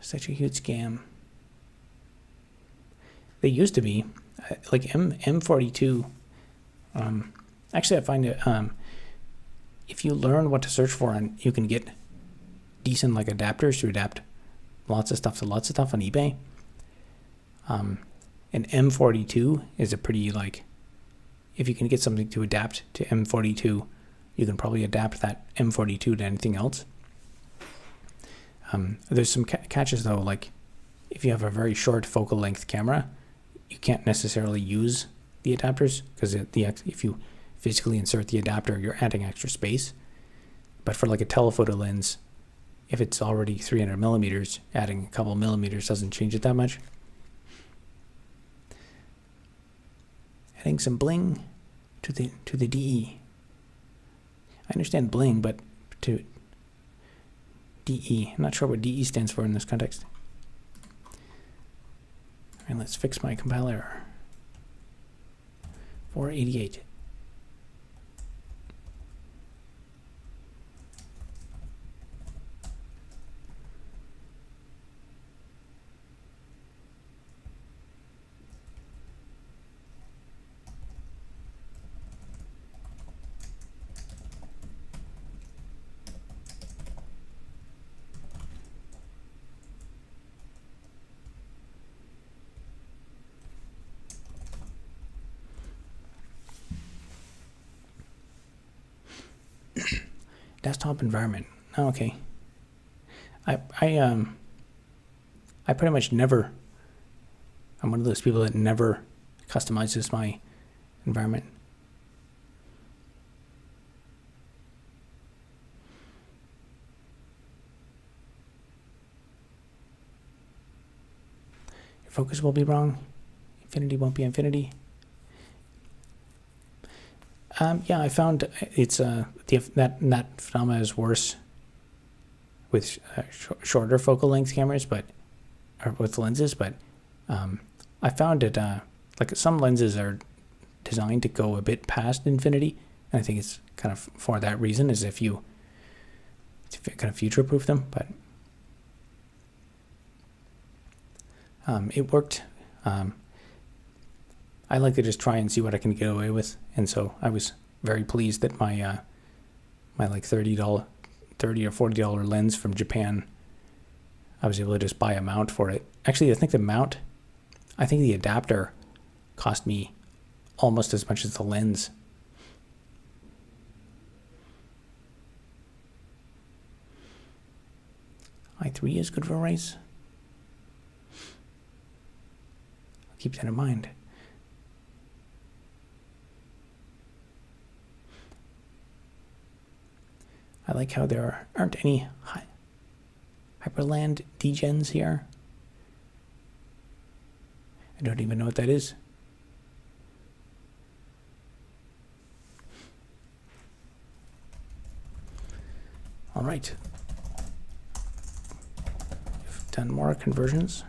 Such a huge scam. They used to be. Like M42. Actually, I find it, if you learn what to search for, and you can get decent like adapters to adapt lots of stuff to lots of stuff on eBay. And M42 is a pretty, like, if you can get something to adapt to M42, you can probably adapt that M42 to anything else. There's some catches though, like if you have a very short focal length camera, you can't necessarily use the adapters because if you physically insert the adapter, you're adding extra space. But for like a telephoto lens, if it's already 300 millimeters, adding a couple millimeters doesn't change it that much. Adding some bling to the DE. I understand bling, but to DE. I'm not sure what DE stands for in this context. All right, let's fix my compiler. 488. Desktop environment. Oh, okay. I pretty much never. I'm one of those people that never customizes my environment. Your focus will be wrong. Infinity won't be infinity. Yeah, I found it's that phenomena is worse with shorter focal length cameras, or with lenses. But I found it like some lenses are designed to go a bit past infinity, and I think it's kind of for that reason, is if you kind of future-proof them. But it worked. I like to just try and see what I can get away with, and so I was very pleased that my my like $30 or $40 lens from Japan, I was able to just buy a mount for it. Actually, I think the adapter cost me almost as much as the lens. i3 is good for race. I'll keep that in mind. I like how there aren't any Hyperland degens here. I don't even know what that is. All right. We've done more conversions.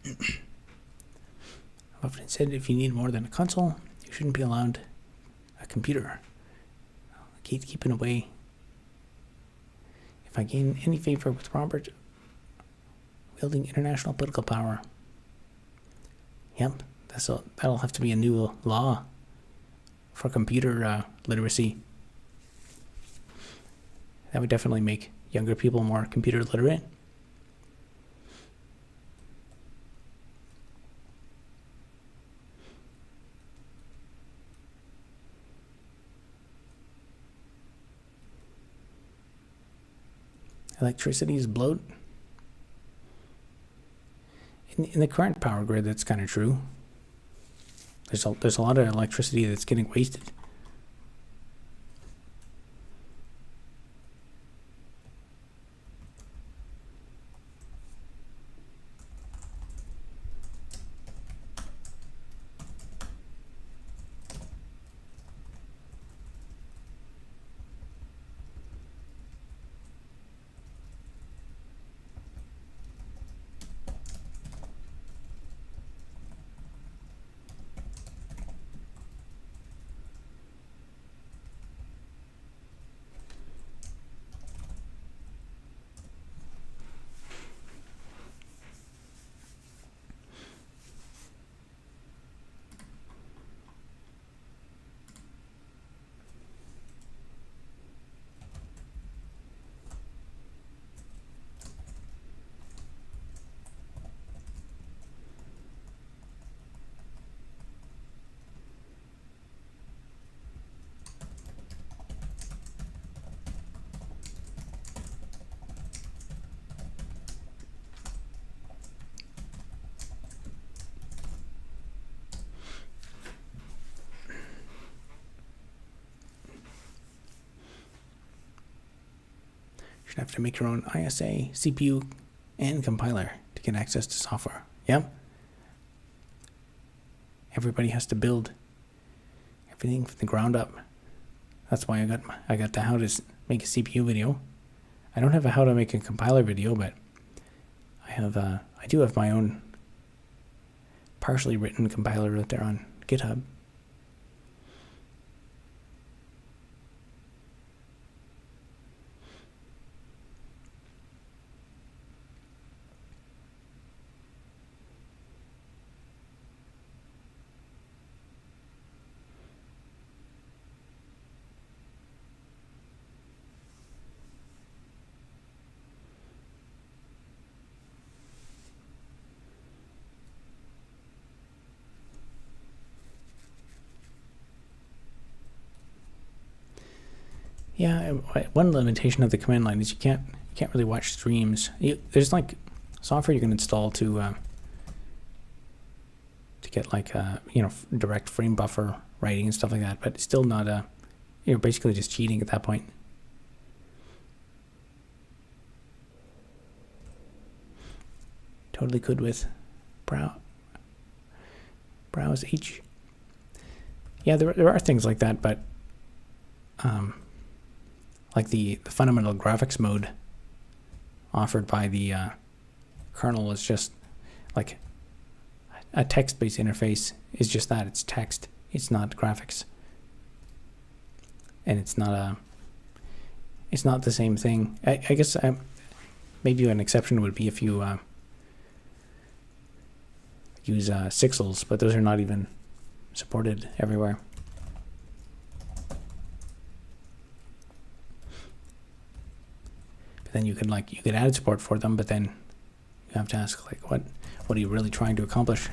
I've often said if you need more than a console, you shouldn't be allowed a computer. Keeping away. If I gain any favor with Robert, wielding international political power. Yep, that'll have to be a new law for computer literacy. That would definitely make younger people more computer literate. Electricity is bloat. In the current power grid, that's kind of true. There's a lot of electricity that's getting wasted. You'd have to make your own ISA, CPU, and compiler to get access to software. Yep. Everybody has to build everything from the ground up. That's why I got the how to make a CPU video. I don't have a how to make a compiler video, but I do have my own partially written compiler out there on GitHub. Yeah, one limitation of the command line is you can't really watch streams. There's like software you can install to get like direct frame buffer writing and stuff like that, but it's still not you're basically just cheating at that point. Totally could with browse H. Yeah, there are things like that, but like the fundamental graphics mode offered by the kernel is just like a text-based interface is just that. It's text. It's not graphics. And it's not the same thing. I guess maybe an exception would be if you use Sixels, but those are not even supported everywhere. Then you could add support for them, but then you have to ask like what are you really trying to accomplish?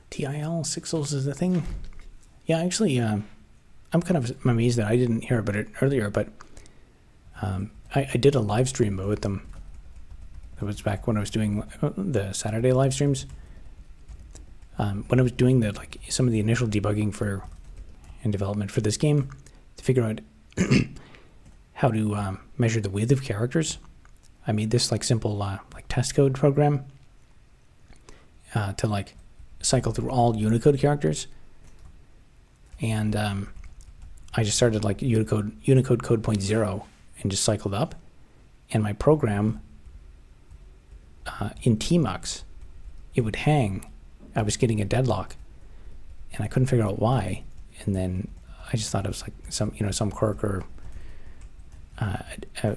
TIL sixels is a thing. Yeah, actually, I'm kind of amazed that I didn't hear about it earlier, but I did a live stream with them. It was back when I was doing the Saturday live streams. When I was doing some of the initial debugging and development for this game to figure out how to measure the width of characters, I made this simple test code program to cycle through all Unicode characters, and I just started Unicode code 0.0 and just cycled up, and my program in Tmux, it would hang. I was getting a deadlock, and I couldn't figure out why. And then I just thought it was some quirk, or I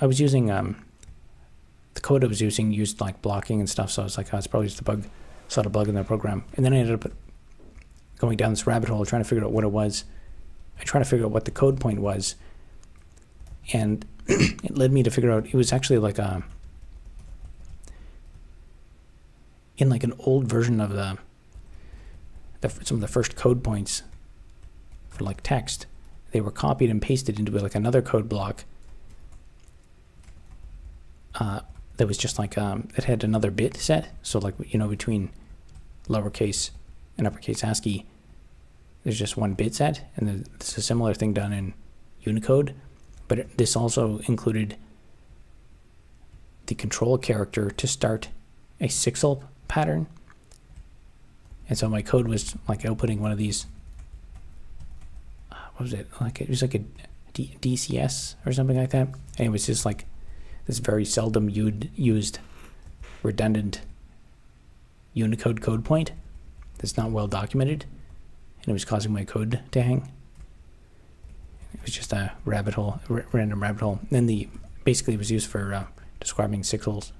was using the code I was using used blocking and stuff. So I was it's probably just a bug, saw a bug in the program. And then I ended up going down this rabbit hole trying to figure out what it was. I tried to figure out what the code point was, and it led me to figure out it was actually in an old version of some of the first code points for text. They were copied and pasted into another code block that was just it had another bit set. So between lowercase and uppercase ASCII, there's just one bit set, and it's a similar thing done in Unicode, but this also included the control character to start a sixel pattern. And so my code was outputting one of these, what was it? It was a DCS or something like that. And it was just this very seldom used redundant Unicode code point that's not well documented, and it was causing my code to hang. It was just a rabbit hole, random rabbit hole. And then basically it was used for describing sixels.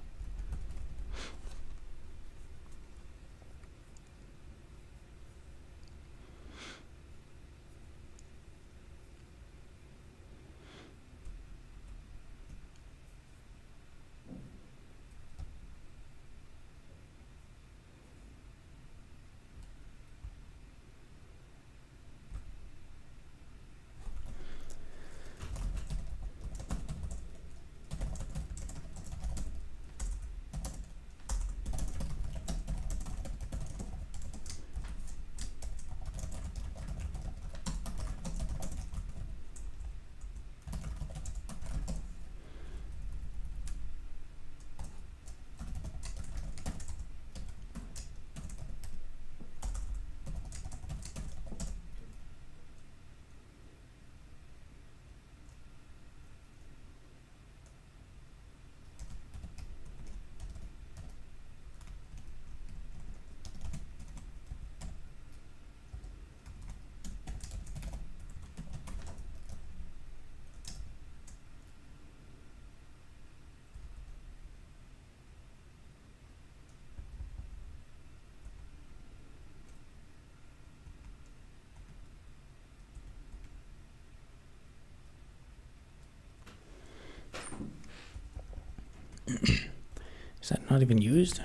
Is that not even used?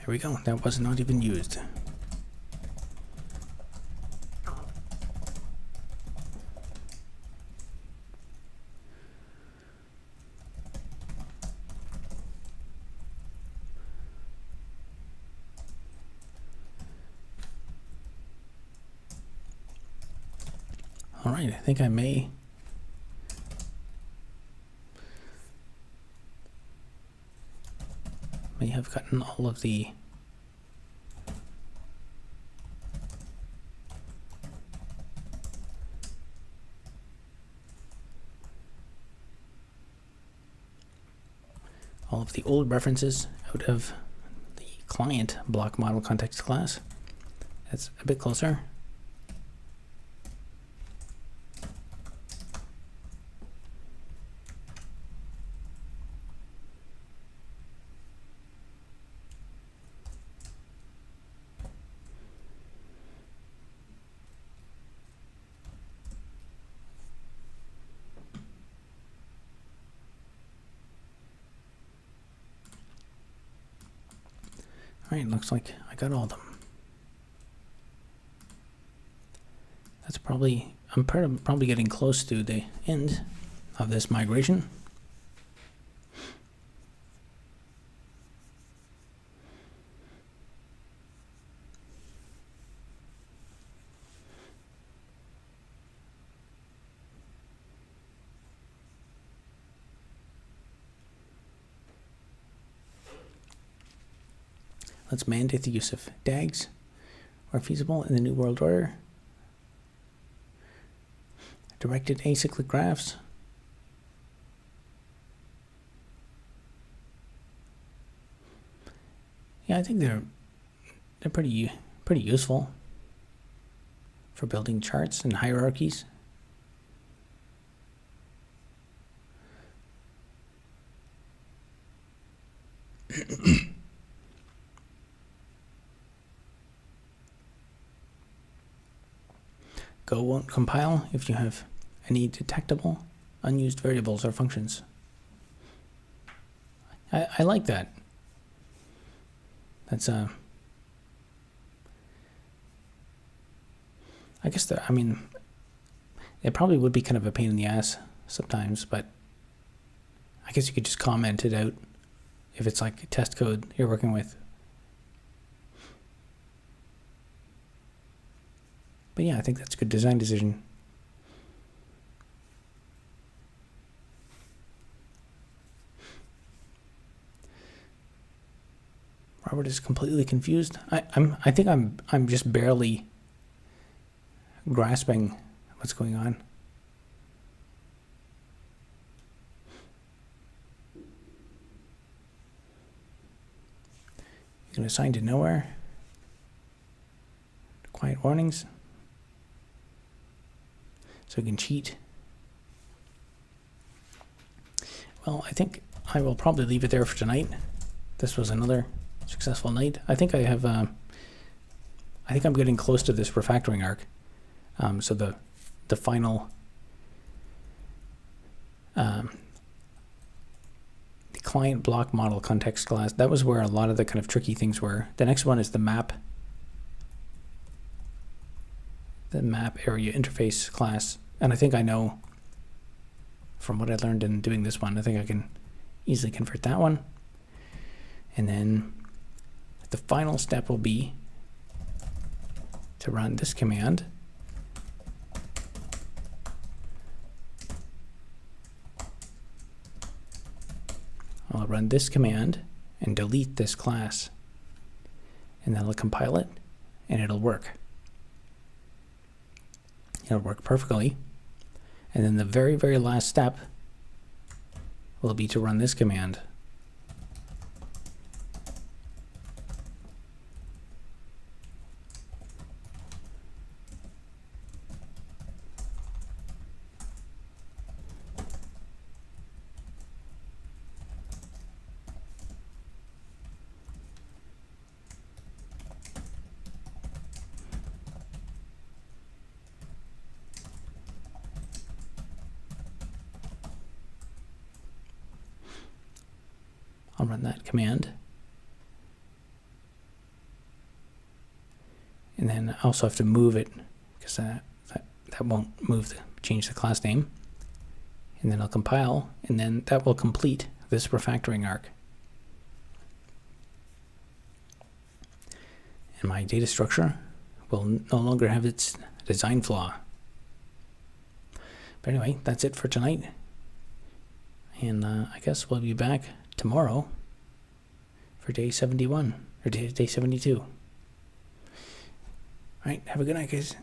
There we go. That was not even used. All right, I think I may have gotten all of the all of the old references out of the client block model context class. That's a bit closer. Alright, looks like I got all of them. That's probably, I'm probably getting close to the end of this migration. Let's mandate the use of DAGs where feasible in the New World Order. Directed acyclic graphs. Yeah, I think they're pretty useful for building charts and hierarchies. Go won't compile if you have any detectable unused variables or functions. I like that. That's I guess I mean, it probably would be kind of a pain in the ass sometimes, but I guess you could just comment it out if it's like test code you're working with. But yeah, I think that's a good design decision. Robert is completely confused. I think I'm just barely grasping what's going on. You can assign to nowhere. Quiet warnings. So you can cheat. Well, I think I will probably leave it there for tonight. This was another successful night. I think I have. I think I'm getting close to this refactoring arc. So the final. The client block model context class. That was where a lot of the kind of tricky things were. The next one is the map. The map area interface class. And I think I know from what I learned in doing this one, I think I can easily convert that one. And then the final step will be to run this command. I'll run this command and delete this class. And then I'll compile it and it'll work. It'll work perfectly. And then the very, very last step will be to run this command. I'll run that command. And then I also have to move it because that won't change the class name. And then I'll compile, and then that will complete this refactoring arc. And my data structure will no longer have its design flaw. But anyway, that's it for tonight. And I guess we'll be back tomorrow for day 71 or day 72. All right, have a good night, guys.